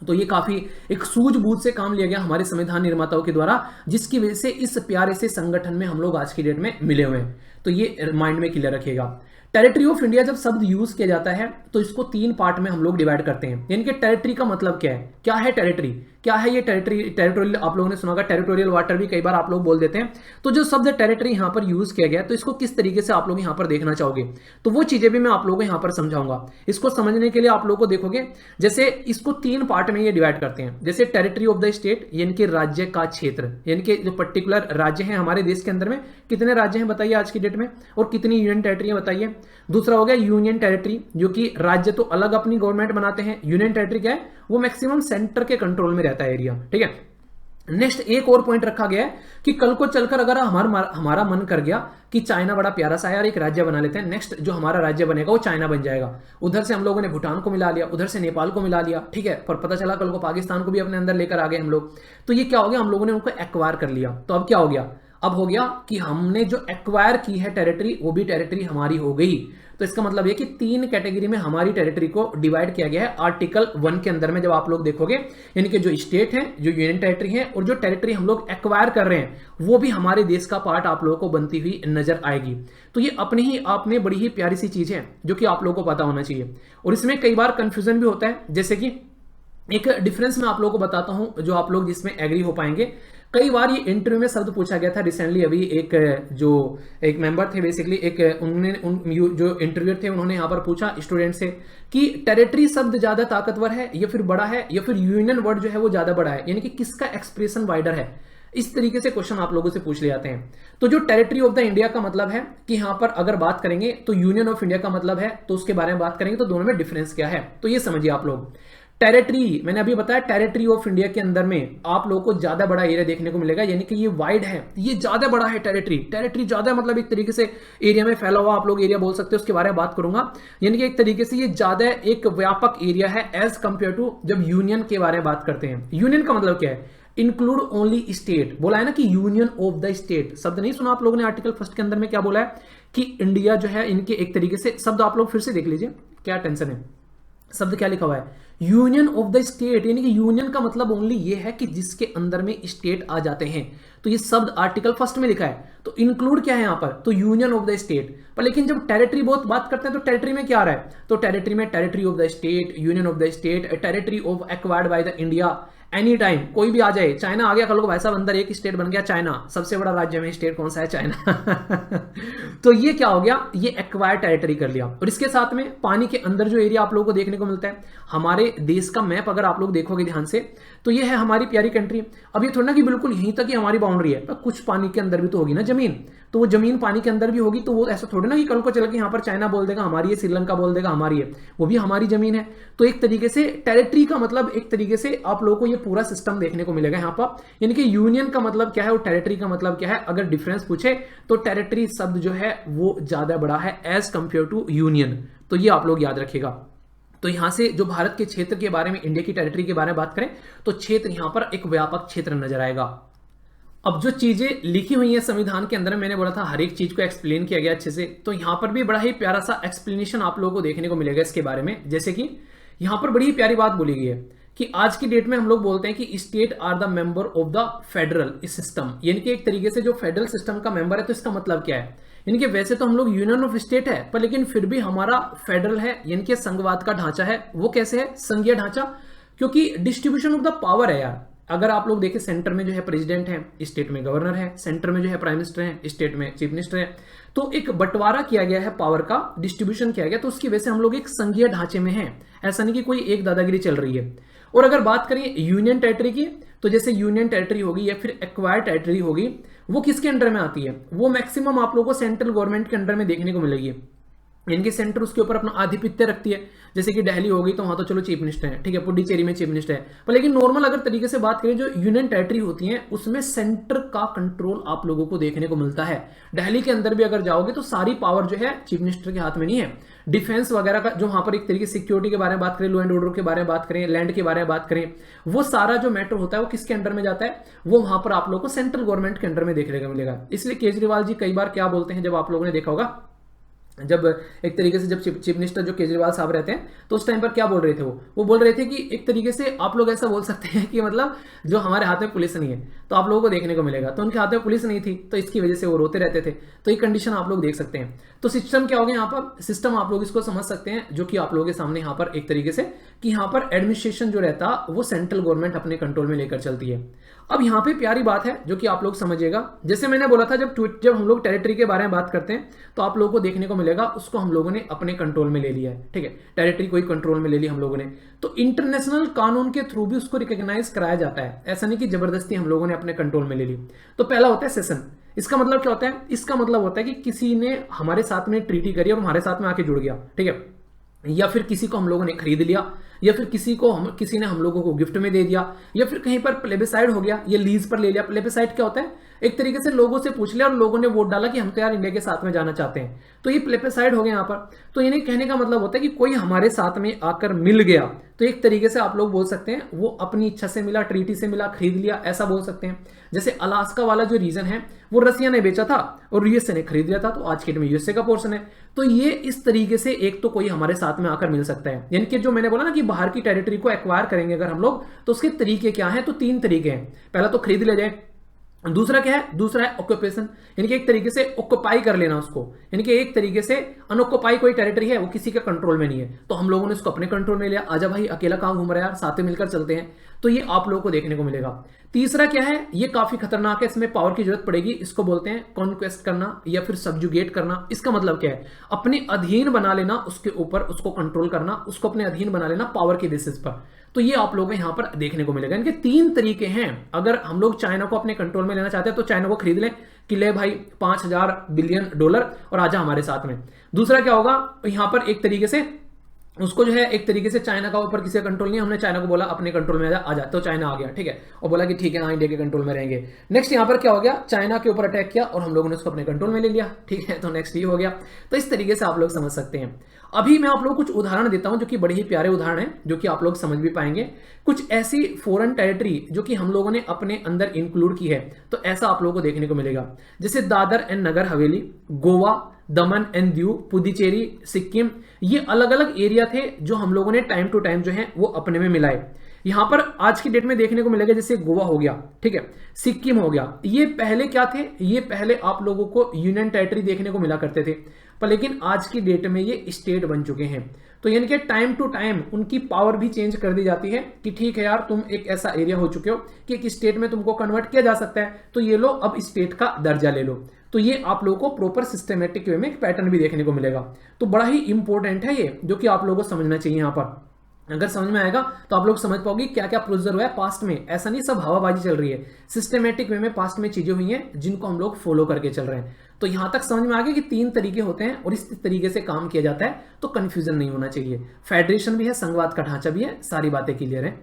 तो ये काफी एक सूझबूझ से काम लिया गया हमारे संविधान निर्माताओं के द्वारा, जिसकी वजह से इस प्यारे से संगठन में हम लोग आज की डेट में मिले हुए हैं। तो ये माइंड में क्लियर रखिएगा। टेरिटरी ऑफ इंडिया जब शब्द यूज किया जाता है तो इसको 3 पार्ट में हम लोग डिवाइड करते हैं। यानी कि टेरिटरी का मतलब क्या है, क्या है टेरिटरी, क्या है ये टेरिटरी। टेरिटोरियल आप लोगों ने सुना होगा, टेरिटोरियल वाटर भी कई बार आप लोग बोल देते हैं। तो जो शब्द टेरिटरी यहां पर यूज किया गया, तो इसको किस तरीके से आप लोग यहां पर देखना चाहोगे, तो वो चीजें भी मैं आप लोगों को यहां पर समझाऊंगा। इसको समझने के लिए आप लोगों को देखोगे, जैसे इसको 3 पार्ट में ये डिवाइड करते हैं। जैसे टेरिटरी ऑफ द स्टेट, यानी कि राज्य का क्षेत्र, यानी कि जो पर्टिकुलर राज्य है हमारे देश के अंदर में, कितने राज्य हैं बताइए आज की डेट में, और कितनी यूनियन टेरिटरी है बताइए। दूसरा हो गया यूनियन टेरिटरी, जो कि राज्य तो अलग अपनी गवर्नमेंट बनाते हैं, यूनियन टेरिटरी क्या है, वो मैक्सिमम सेंटर के कंट्रोल में रहता है एरिया, ठीक है। नेक्स्ट एक और पॉइंट रखा गया है कि कल को चलकर अगर हमारा मन कर गया कि चाइना बड़ा प्यारा सा है यार, एक राज्य बना लेते हैं, नेक्स्ट जो हमारा राज्य बनेगा वो चाइना बन जाएगा। उधर से हम लोगों ने भूटान को मिला लिया, उधर से नेपाल को मिला लिया, ठीक है, पर पता चला कल को पाकिस्तान को भी अपने अंदर लेकर आ गए हम लोग। तो ये क्या हो गया, हम लोगों ने उनको एक्वायर कर लिया। तो अब क्या हो गया, अब हो गया कि हमने जो एक्वायर की है टेरिटरी, वो भी टेरिटरी हमारी हो गई। तो इसका मतलब है कि 3 कैटेगरी में हमारी टेरिटरी को डिवाइड किया गया है आर्टिकल 1 के अंदर में। जब आप लोग देखोगे, यानी कि जो स्टेट है, जो यूनियन टेरिटरी है, और जो टेरिटरी हम लोग एक्वायर कर रहे हैं, वो भी हमारे देश का पार्ट आप लोगों को बनती हुई नजर आएगी। तो ये अपनी ही आप में बड़ी ही प्यारी सी चीज है जो कि आप लोगों को पता होना चाहिए। और इसमें कई बार कंफ्यूजन भी होता है, जैसे कि एक डिफरेंस मैं आप लोगों को बताता हूं जो आप लोग जिसमें एग्री हो पाएंगे। कई बार ये इंटरव्यू में शब्द पूछा गया था रिसेंटली, अभी एक मेंबर थे बेसिकली, जो इंटरव्यूअर थे उन्होंने यहाँ पर पूछा स्टूडेंट से कि टेरिटरी शब्द ज्यादा ताकतवर है या फिर बड़ा है, या फिर यूनियन वर्ड जो है वो ज्यादा बड़ा है, यानी कि किसका एक्सप्रेशन वाइडर है। इस तरीके से क्वेश्चन आप लोगों से पूछ ले जाते हैं। तो जो टेरिटरी ऑफ द इंडिया का मतलब है कि यहां पर अगर बात करेंगे तो यूनियन ऑफ इंडिया का मतलब है, तो उसके बारे में बात करेंगे तो दोनों में डिफरेंस क्या है, तो ये समझिए आप लोग। टेरिटरी मैंने अभी बताया, टेरिटरी ऑफ इंडिया के अंदर में आप लोगों को ज्यादा बड़ा एरिया देखने को मिलेगा, यानी कि ये वाइड है, ये ज्यादा बड़ा है टेरिटरी ज्यादा मतलब एक तरीके से एरिया में फैला हुआ आप लोग एरिया बोल सकते हो, उसके बारे में बात करूंगा। यानी कि एक तरीके से ये ज्यादा एक व्यापक एरिया है एज कंपेयर टू जब यूनियन के बारे में बात करते हैं। यूनियन का मतलब क्या है, इंक्लूड ओनली स्टेट, बोला है ना कि यूनियन ऑफ द स्टेट, शब्द नहीं सुना आप लोगों ने आर्टिकल फर्स्ट के अंदर में क्या बोला है कि इंडिया जो है इनके एक तरीके से शब्द आप लोग फिर से देख लीजिए, क्या टेंशन है, शब्द क्या लिखा हुआ है, यूनियन ऑफ द स्टेट, यानी कि यूनियन का मतलब ओनली ये है कि जिसके अंदर में स्टेट आ जाते हैं, तो ये शब्द आर्टिकल फर्स्ट में लिखा है। तो इंक्लूड क्या है यहां पर, तो यूनियन ऑफ द स्टेट। पर लेकिन जब टेरिटरी बहुत बात करते हैं तो टेरिटरी में क्या आ रहा है, तो टेरिटरी में territory of the state, union of the state, territory of acquired by the India, any time कोई भी आ जाए, चाइना आ गया कल को भाई साहब अंदर एक स्टेट बन गया चाइना, सबसे बड़ा राज्य में स्टेट कौन सा है, चाइना तो ये क्या हो गया, ये एक्वायर टेरिटरी कर लिया। और इसके साथ में पानी के अंदर जो एरिया आप लोगों को देखने को मिलता है, हमारे देश का मैप अगर आप लोग देखोगे ध्यान से तो ये है हमारी प्यारी कंट्री। अब ये थोड़ा ना कि बिल्कुल यहीं तक ही हमारी बाउंड्री है, पर कुछ पानी के अंदर भी तो होगी ना जमीन, तो वो जमीन पानी के अंदर भी होगी, तो वो ऐसा थोड़ा ना कि कल को चल के यहाँ पर चाइना बोल देगा हमारी है, श्रीलंका बोल देगा हमारी है, वो भी हमारी जमीन है। तो एक तरीके से टेरिटरी का मतलब एक तरीके से आप लोगों को ये पूरा सिस्टम देखने को मिलेगा यहाँ पर, यानी कि यूनियन का मतलब क्या है और टेरिटरी का मतलब क्या है। अगर डिफरेंस पूछे तो टेरिटरी शब्द जो है वो ज्यादा बड़ा है एज कंपेयर टू यूनियन, तो ये आप लोग याद रखिएगा। तो यहां से जो भारत के क्षेत्र के बारे में, इंडिया की टेरिटरी के बारे में बात करें तो क्षेत्र यहां पर एक व्यापक क्षेत्र नजर आएगा। अब जो चीजें लिखी हुई हैं संविधान के अंदर, मैंने बोला था हर एक चीज को एक्सप्लेन किया गया अच्छे से, तो यहां पर भी बड़ा ही प्यारा सा एक्सप्लेनेशन आप लोगों को देखने को मिलेगा इसके बारे में। जैसे कि यहां पर बड़ी ही प्यारी बात बोली गई है कि आज की डेट में हम लोग बोलते हैं कि state are the member of the federal system, यानी कि एक तरीके से जो फेडरल सिस्टम का मेंबर है, तो इसका मतलब क्या है, यानी कि वैसे तो हम लोग यूनियन ऑफ स्टेट है पर लेकिन फिर भी हमारा फेडरल है, यानी कि संघवाद का ढांचा है। वो कैसे है, संघीय ढांचा, क्योंकि डिस्ट्रीब्यूशन ऑफ द पावर है यार। अगर आप लोग देखें सेंटर में जो है प्रेसिडेंट है, स्टेट में गवर्नर है, सेंटर में जो है प्राइम मिनिस्टर है, स्टेट में चीफ मिनिस्टर है, तो एक बंटवारा किया गया है पावर का, डिस्ट्रीब्यूशन किया गया, तो उसकी वजह से हम लोग एक संघीय ढांचे में हैं, ऐसा नहीं कि कोई एक दादागिरी चल रही है। और अगर बात करें यूनियन टेरिटरी की, तो जैसे यूनियन टेरिटरी होगी या फिर एक्वायर टेरिटरी होगी, वो किसके अंडर में आती है, वो मैक्सिमम आप लोगों को सेंट्रल गवर्नमेंट के अंडर में देखने को मिलेगी, इनके सेंटर उसके ऊपर अपना आधिपत्य रखती है। जैसे कि दिल्ली हो गई तो वहां तो चलो चीफ मिनिस्टर है, ठीक है, पुडुचेरी में चीफ मिनिस्टर है, पर लेकिन नॉर्मल अगर तरीके से बात करें जो यूनियन टेरिटरी होती है उसमें सेंटर का कंट्रोल आप लोगों को देखने को मिलता है। दिल्ली के अंदर भी अगर जाओगे तो सारी पावर जो है चीफ मिनिस्टर के हाथ में नहीं है। डिफेंस वगैरह का जो वहां पर एक तरीके से सिक्योरिटी के बारे में बात करें, लॉ एंड ऑर्डर के बारे में बात करें, लैंड के बारे में बात करें, वो सारा जो मैटर होता है वो किसके अंडर में जाता है, वो वहां पर आप लोगों को सेंट्रल गवर्नमेंट के अंडर में देखने को मिलेगा। इसलिए केजरीवाल जी कई बार क्या बोलते हैं, जब आप लोगों ने देखा होगा, जब एक तरीके से जब चीफ मिनिस्टर जो केजरीवाल साहब रहते हैं तो उस टाइम पर क्या बोल रहे थे, वो बोल रहे थे कि एक तरीके से आप लोग ऐसा बोल सकते हैं कि मतलब जो हमारे हाथ में पुलिस नहीं है, तो आप लोगों को देखने को मिलेगा, तो उनके हाथ में पुलिस नहीं थी तो इसकी वजह से वो रोते रहते थे। तो ये कंडीशन आप लोग देख सकते हैं। तो सिस्टम क्या हो गया यहाँ पर, सिस्टम आप लोग इसको समझ सकते हैं जो कि आप लोगों के सामने यहाँ पर एक तरीके से कि यहाँ पर एडमिनिस्ट्रेशन जो रहता वो सेंट्रल गवर्नमेंट अपने कंट्रोल में लेकर चलती है। अब यहाँ पे प्यारी बात है जो कि आप लोग समझिएगा, जैसे मैंने बोला था जब हम लोग टेरिटरी के बारे में बात करते हैं तो आप लोगों को देखने को मिलेगा उसको हम लोगों ने अपने कंट्रोल में ले लिया है, ठीक है, टेरिटरी को ही कंट्रोल में ले ली हम लोगों ने। तो इंटरनेशनल कानून के थ्रू भी उसको रिकॉग्नाइज कराया जाता है, ऐसा नहीं कि जबरदस्ती हम लोगों ने अपने कंट्रोल में ले ली। तो पहला होता है सेशन। इसका मतलब क्या होता है, इसका मतलब होता है कि किसी ने हमारे साथ में ट्रीटी करी और हमारे साथ में आके जुड़ गया, ठीक है, या फिर किसी को हम लोगों ने खरीद लिया, या फिर किसी ने हम लोगों को गिफ्ट में दे दिया, या फिर कहीं पर प्लेबिसाइड हो गया, ये लीज पर ले लिया। प्लेबिसाइड क्या होता है, एक तरीके से लोगों से पूछ लिया और लोगों ने वोट डाला कि हम तो यार इंडिया के साथ में जाना चाहते हैं, तो ये प्लेबिसाइड हो गया यहाँ पर। तो यानी कहने का मतलब होता है कि कोई हमारे साथ में आकर मिल गया, तो एक तरीके से आप लोग बोल सकते हैं वो अपनी इच्छा से मिला, ट्रीटी से मिला, खरीद लिया, ऐसा बोल सकते हैं। जैसे अलास्का वाला जो रीजन है वो रसिया ने बेचा था और यूएसए ने खरीद लिया था, तो आज के डेट में यूएसए का पोर्शन है। तो ये इस तरीके से एक तो कोई हमारे साथ में आकर मिल सकता है, यानी कि जो मैंने बोला ना कि बाहर की टेरिटरी को एक्वायर करेंगे अगर हम लोग, तो उसके तरीके क्या हैं, तो 3 तरीके हैं। पहला तो खरीद ले जाए, दूसरा क्या है, दूसरा है ऑक्यूपेशन, यानी कि एक तरीके से ऑक्यूपाई कर लेना उसको, यानी कि एक तरीके से अनऑक्यूपाई कोई टेरिटरी है वो किसी के कंट्रोल में नहीं है, तो हम लोगों ने उसको अपने कंट्रोल में लिया, आजा भाई अकेला कहां घूम रहा है यार, साथ में मिलकर चलते हैं, तो ये आप लोगों को देखने को मिलेगा। तीसरा क्या है, ये काफी खतरनाक है, इसमें पावर की जरूरत पड़ेगी, इसको बोलते हैं कॉन्क्वेस्ट करना या फिर सब्जुगेट करना। इसका मतलब क्या है, अपने अधीन बना लेना, उसके ऊपर उसको कंट्रोल करना, उसको अपने अधीन बना लेना पावर के बेसिस पर। तो ये आप लोगों को यहां पर देखने को मिलेगा। इनके 3 तरीके हैं। अगर हम लोग चाइना को अपने कंट्रोल में लेना चाहते हैं तो चाइना को खरीद लें कि ले भाई $5000 बिलियन और आजा हमारे साथ में। दूसरा क्या होगा, यहां पर एक तरीके से उसको जो है एक तरीके से चाइना का ऊपर किसी का कंट्रोल नहीं, हमने चाइना को बोला अपने कंट्रोल में आ जा, तो चाइना आ गया, ठीक है, और बोला कि ठीक है हाँ इंडिया के कंट्रोल में रहेंगे। नेक्स्ट यहां पर क्या हो गया, चाइना के ऊपर अटैक किया और हम लोगों ने उसको अपने कंट्रोल में ले लिया, ठीक है, तो नेक्स्ट ये हो गया। तो इस तरीके से आप लोग समझ सकते हैं। अभी मैं आप लोग कुछ उदाहरण देता हूं जो कि बड़े ही प्यारे उदाहरण हैं, जो कि आप लोग समझ भी पाएंगे। कुछ ऐसी फॉरेन टेरिटरी जो कि हम लोगों ने अपने अंदर इंक्लूड की है, तो ऐसा आप लोगों को देखने को मिलेगा। जैसे Dadar and Nagar Haveli, Goa, Daman and Diu, Puducherry, Sikkim, ये अलग अलग एरिया थे जो हम लोगों ने टाइम टू टाइम जो है वो अपने में मिलाए। यहां पर आज की डेट में देखने को मिलेगा, जैसे गोवा हो गया, ठीक है, सिक्किम हो गया, ये पहले क्या थे, ये पहले आप लोगों को यूनियन टेरिटरी देखने को मिला करते थे, पर लेकिन आज की डेट में ये स्टेट बन चुके हैं। तो यानी कि टाइम टू टाइम उनकी पावर भी चेंज कर दी जाती है कि ठीक है यार तुम एक ऐसा एरिया हो चुके हो कि एक स्टेट में तुमको कन्वर्ट किया जा सकता है, तो ये लो अब स्टेट का दर्जा ले लो। तो ये आप लोगों को प्रॉपर सिस्टमेटिक वे में एक पैटर्न भी देखने को मिलेगा। तो बड़ा ही इंपॉर्टेंट है ये, जो कि आप लोगों को समझना चाहिए। यहां पर अगर समझ में आएगा तो आप लोग समझ पाओगे क्या क्या प्रोसीजर हुआ है पास्ट में। ऐसा नहीं सब हवाबाजी चल रही है, सिस्टमेटिक वे में पास्ट में चीजें हुई हैं जिनको हम लोग फॉलो करके चल रहे हैं। तो यहां तक समझ में आ गया कि 3 तरीके होते हैं और इस तरीके से काम किया जाता है, तो कंफ्यूजन नहीं होना चाहिए। फेडरेशन भी है, संघवाद का ढांचा भी है, सारी बातें क्लियर है।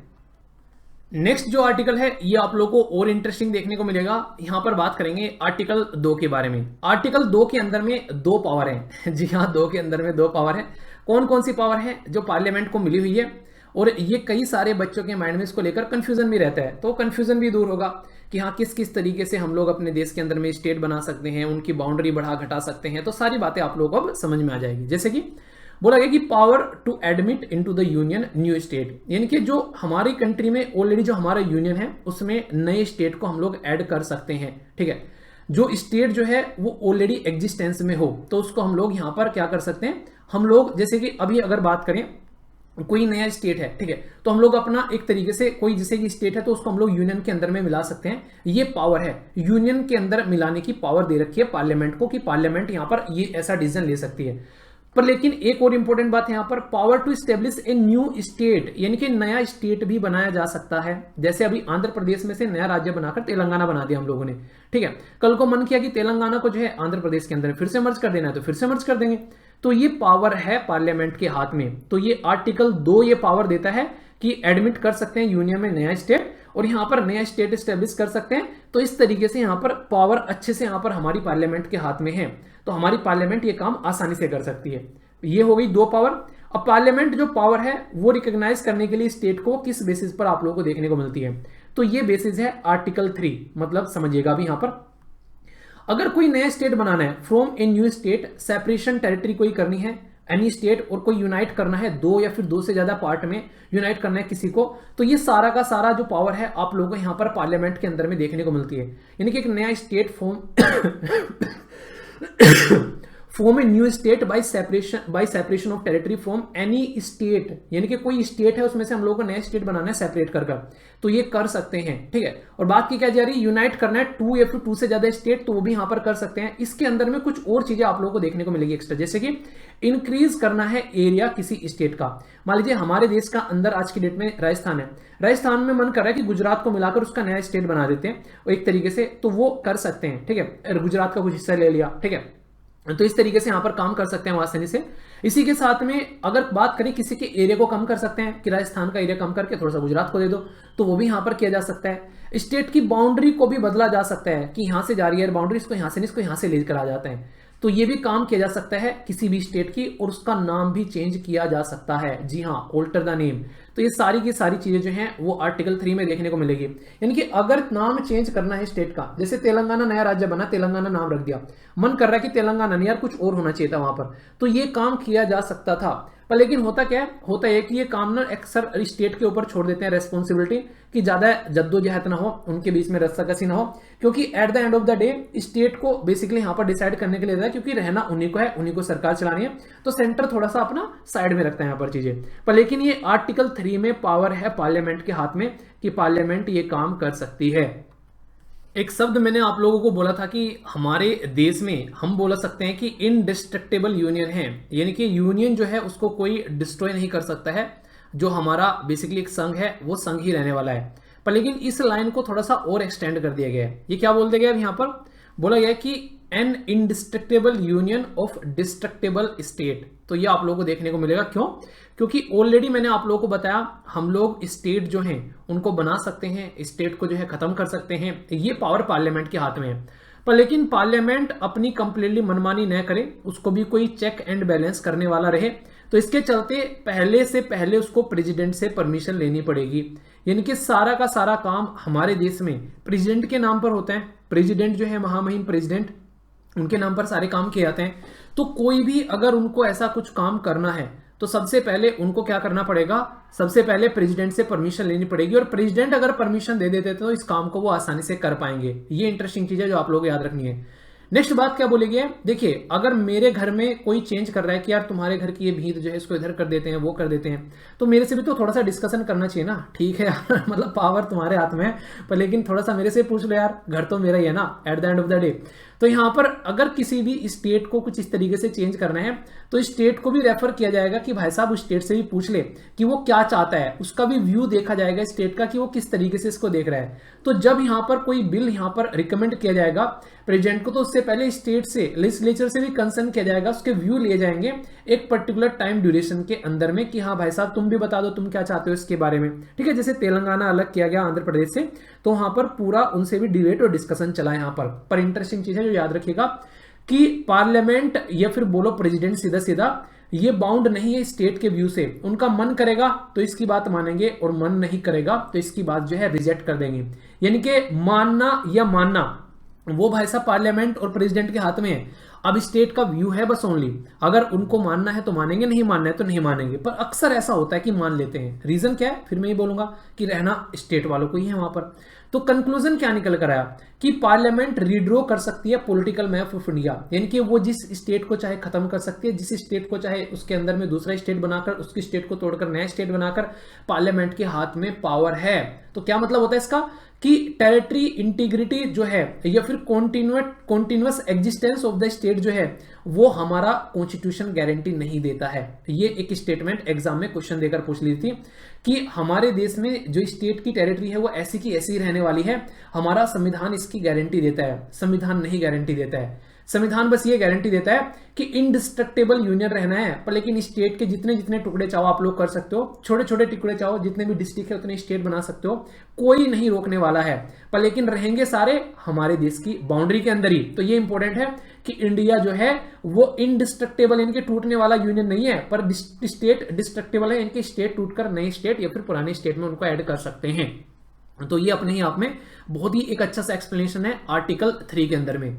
नेक्स्ट जो आर्टिकल है ये आप लोगों को और इंटरेस्टिंग देखने को मिलेगा। यहां पर बात करेंगे आर्टिकल 2 के बारे में। आर्टिकल 2 के अंदर में 2 पावर है। जी हाँ, 2 के अंदर में 2 पावर है। कौन कौन सी पावर है जो पार्लियामेंट को मिली हुई है, और ये कई सारे बच्चों के माइंड में इसको लेकर कंफ्यूजन भी रहता है, तो कंफ्यूजन भी दूर होगा कि हाँ किस किस तरीके से हम लोग अपने देश के अंदर में स्टेट बना सकते हैं, उनकी बाउंड्री बढ़ा घटा सकते हैं। तो सारी बातें आप लोगों को अब समझ में आ जाएगी। जैसे कि बोला गया कि power to admit into the union new state, यानी कि जो हमारी कंट्री में ऑलरेडी जो हमारा यूनियन है उसमें नए स्टेट को हम लोग ऐड कर सकते हैं, ठीक है। जो स्टेट जो है वो ऑलरेडी एग्जिस्टेंस में हो तो उसको हम लोग यहां पर क्या कर सकते हैं, हम लोग जैसे कि अभी अगर बात करें कोई नया स्टेट है, ठीक है, तो हम लोग अपना एक तरीके से कोई जैसे कि स्टेट है तो उसको हम लोग यूनियन के अंदर में मिला सकते हैं। ये पावर है, यूनियन के अंदर मिलाने की पावर दे रखी है पार्लियामेंट को कि पार्लियामेंट यहां पर ये ऐसा डिसीजन ले सकती है। पर लेकिन एक और इंपॉर्टेंट बात है यहां पर, power to establish a new state, यानी कि नया स्टेट भी बनाया जा सकता है। जैसे अभी आंध्र प्रदेश में से नया राज्य बनाकर तेलंगाना बना दिया हम लोगों ने, ठीक है। कल को मन किया कि तेलंगाना को जो है आंध्र प्रदेश के अंदर फिर से मर्ज कर देना है तो फिर से मर्ज कर देंगे। तो ये पावर है पार्लियामेंट के हाथ में। तो ये आर्टिकल 2 ये पावर देता है कि एडमिट कर सकते हैं यूनियन में नया स्टेट और यहां पर नया स्टेट स्टेब्लिश कर सकते हैं। तो इस तरीके से यहां पर पावर अच्छे से यहां पर हमारी पार्लियामेंट के हाथ में है, तो हमारी पार्लियामेंट ये काम आसानी से कर सकती है। ये हो गई 2 पावर। अब पार्लियामेंट जो पावर है वो रिकॉग्नाइज करने के लिए स्टेट को किस बेसिस पर आप लोगों को देखने को मिलती है, तो ये बेसिस है आर्टिकल 3। मतलब समझिएगा अभी यहां पर अगर कोई नया स्टेट बनाना है, from A new state separation territory कोई करनी है एनी स्टेट, और कोई यूनाइट करना है 2 या फिर 2 से ज्यादा पार्ट में यूनाइट करना है किसी को, तो ये सारा का सारा जो पावर है आप लोगों को यहां पर पार्लियामेंट के अंदर में देखने को मिलती है। यानी कि एक नया state form A new state by separation of territory from any state, यानी कि कोई स्टेट है उसमें से हम लोगों को नया स्टेट बनाना है सेपरेट कर, तो ये कर सकते हैं, ठीक है। और बात की क्या जा रही है, यूनाइट करना है 2 या फिर 2 से ज्यादा स्टेट, तो वो भी यहां पर कर सकते हैं। इसके अंदर में कुछ और चीजें आप लोगों को देखने को मिलेगी एक्स्ट्रा, जैसे कि इंक्रीज करना है एरिया किसी स्टेट का। मान लीजिए हमारे देश का अंदर आज की डेट में राजस्थान है, राजस्थान में मन कर रहा है कि गुजरात को मिलाकर उसका नया स्टेट बना देते हैं और एक तरीके से, तो वो कर सकते हैं, ठीक है। गुजरात का कुछ हिस्सा ले लिया, ठीक है, तो इस तरीके से यहां पर काम कर सकते हैं आसानी से। इसी के साथ में अगर बात करें किसी के एरिया को कम कर सकते हैं कि राजस्थान का एरिया कम करके थोड़ा सा गुजरात को दे दो, तो वो भी यहां पर किया जा सकता है। स्टेट की बाउंड्री को भी बदला जा सकता है कि यहां से जा रही है बाउंड्री, इसको यहां से नहीं, इसको यहां से लेकर आ जाते हैं, तो ये भी काम किया जा सकता है किसी भी स्टेट की, और उसका नाम भी चेंज किया जा सकता है। जी हाँ, ऑल्टर द नेम। तो तो ये सारी की सारी चीजें जो हैं वो आर्टिकल 3 में देखने को मिलेगी। यानी कि अगर नाम चेंज करना है स्टेट का, जैसे तेलंगाना नया राज्य बना, तेलंगाना नाम रख दिया, मन कर रहा है कि तेलंगाना नहीं यार कुछ और होना चाहिए था वहां पर, तो ये काम किया जा सकता था। पर लेकिन होता क्या है, होता है कि ये काम ना अक्सर स्टेट के ऊपर छोड़ देते हैं रेस्पॉन्सिबिलिटी, कि ज्यादा जद्दोजहद ना हो, उनके बीच में रस्साकसी ना हो, क्योंकि at the end of the day state को बेसिकली यहाँ पर डिसाइड करने के लिए है, क्योंकि रहना उन्हीं को है, उन्हीं को सरकार चलानी है, तो सेंटर थोड़ा सा अपना साइड में रखता है यहाँ पर चीजें। पर लेकिन ये आर्टिकल 3 में पावर है पार्लियामेंट के हाथ में कि पार्लियामेंट ये काम कर सकती है। एक शब्द मैंने आप लोगों को बोला था कि हमारे देश में हम बोला सकते हैं कि इनडिस्ट्रक्टेबल यूनियन है, यानी कि यूनियन जो है उसको कोई डिस्ट्रॉय नहीं कर सकता है। जो हमारा बेसिकली एक संघ है वो संघ ही रहने वाला है। पर लेकिन इस लाइन को थोड़ा सा और एक्सटेंड कर दिया गया है। ये क्या बोल दिया गया है, यहाँ पर बोला गया है कि an indestructible union of destructible state. तो ये आप लोगों को देखने को मिलेगा। क्यों? क्योंकि ऑलरेडी मैंने आप लोगों को बताया हम लोग स्टेट जो हैं उनको बना सकते हैं, स्टेट को जो है खत्म कर सकते हैं, ये पावर पार्लियामेंट के हाथ में है। पर लेकिन पार्लियामेंट अपनी कंप्लीटली मनमानी न करे, उसको भी कोई चेक एंड बैलेंस करने वाला रहे, तो इसके चलते पहले से पहले उसको प्रेसिडेंट से परमिशन लेनी पड़ेगी। यानी कि सारा का सारा काम हमारे देश में प्रेसिडेंट के नाम पर होता है। प्रेसिडेंट जो है महामहिम प्रेसिडेंट, उनके नाम पर सारे काम किए जाते हैं। तो कोई भी अगर उनको ऐसा कुछ काम करना है तो सबसे पहले उनको क्या करना पड़ेगा, सबसे पहले प्रेसिडेंट से परमिशन लेनी पड़ेगी, और प्रेसिडेंट अगर परमिशन दे देते तो इस काम को वो आसानी से कर पाएंगे। ये इंटरेस्टिंग चीज है जो आप लोगों को याद रखनी है। नेक्स्ट बात क्या बोली गई है, देखिए अगर मेरे घर में कोई चेंज कर रहा है कि यार तुम्हारे घर की ये भीत जो है इसको इधर कर देते हैं, वो कर देते हैं, तो मेरे से भी तो थोड़ा सा डिस्कशन करना चाहिए ना। ठीक है मतलब पावर तुम्हारे हाथ में है, पर लेकिन थोड़ा सा मेरे से पूछ लो यार, घर तो मेरा ही है ना at the end of the day. तो यहाँ पर अगर किसी भी स्टेट को कुछ इस तरीके से चेंज करना है तो स्टेट को भी रेफर किया जाएगा कि भाई साहब उस स्टेट से भी पूछ ले कि वो क्या चाहता है, उसका भी व्यू देखा जाएगा स्टेट का कि वो किस तरीके से इसको देख रहा है। तो जब यहाँ पर कोई बिल यहाँ पर रिकमेंड किया जाएगा प्रेसिडेंट को, तो उससे पहले स्टेट से लेजिस्लेचर से भी कंसर्न किया जाएगा, उसके व्यू लिए जाएंगे एक पर्टिकुलर टाइम ड्यूरेशन के अंदर में कि हाँ भाई साहब तुम भी बता दो तुम क्या चाहते हो इसके बारे में। ठीक है, जैसे तेलंगाना अलग किया गया आंध्र प्रदेश से, तो वहां पर पूरा उनसे भी डिबेट और डिस्कशन चला यहाँ पर इंटरेस्टिंग चीज है जो याद रखिएगा कि पार्लियामेंट या फिर बोलो प्रेसिडेंट सीधा सीधा ये बाउंड नहीं है स्टेट के व्यू से। उनका मन करेगा तो इसकी बात मानेंगे और मन नहीं करेगा तो इसकी बात जो है रिजेक्ट कर देंगे। यानी कि मानना या मानना वो भाई साहब पार्लियामेंट और प्रेसिडेंट के हाथ में है। अब स्टेट का व्यू है बस ओनली, अगर उनको मानना है तो मानेंगे, नहीं मानना है तो नहीं मानेंगे। पर अक्सर ऐसा होता है कि मान लेते हैं। रीजन क्या है फिर मैं ये बोलूंगा कि रहना स्टेट वालों को ही है वहां पर। तो कंक्लूजन क्या निकल कर आया कि पार्लियामेंट रीड्रॉ कर सकती है पॉलिटिकल मैप ऑफ इंडिया, यानी कि वो जिस स्टेट को चाहे खत्म कर सकती है, जिस स्टेट को चाहे उसके अंदर में दूसरा स्टेट बनाकर उसकी स्टेट को तोड़कर नया स्टेट बनाकर पार्लियामेंट के हाथ में पावर है। तो क्या मतलब होता है इसका कि टेरिटरी इंटीग्रिटी जो है या फिर continuous existence of the state जो है वो हमारा कॉन्स्टिट्यूशन गारंटी नहीं देता है। ये एक स्टेटमेंट एग्जाम में क्वेश्चन देकर पूछ ली थी कि हमारे देश में जो स्टेट की टेरिटरी है वो ऐसी की ऐसी रहने वाली है, हमारा संविधान इसकी गारंटी देता है। संविधान नहीं गारंटी देता है। संविधान बस ये गारंटी देता है कि इनडिस्ट्रक्टेबल यूनियन रहना है, पर लेकिन स्टेट के जितने जितने टुकड़े चाहो आप लोग कर सकते हो, छोटे छोटे टुकड़े चाहो, जितने भी डिस्ट्रिक्ट है उतने स्टेट बना सकते हो, कोई नहीं रोकने वाला है। पर लेकिन रहेंगे सारे हमारे देश की बाउंड्री के अंदर ही। तो ये इंपॉर्टेंट है कि इंडिया जो है वो इनडिस्ट्रक्टेबल यानी कि टूटने वाला यूनियन नहीं है, पर स्टेट डिस्ट्रक्टेबल है, इनके स्टेट टूटकर नए स्टेट या फिर पुराने स्टेट में उनको ऐड कर सकते हैं। तो ये अपने ही आप में बहुत ही एक अच्छा सा एक्सप्लेनेशन है आर्टिकल 3 के अंदर में।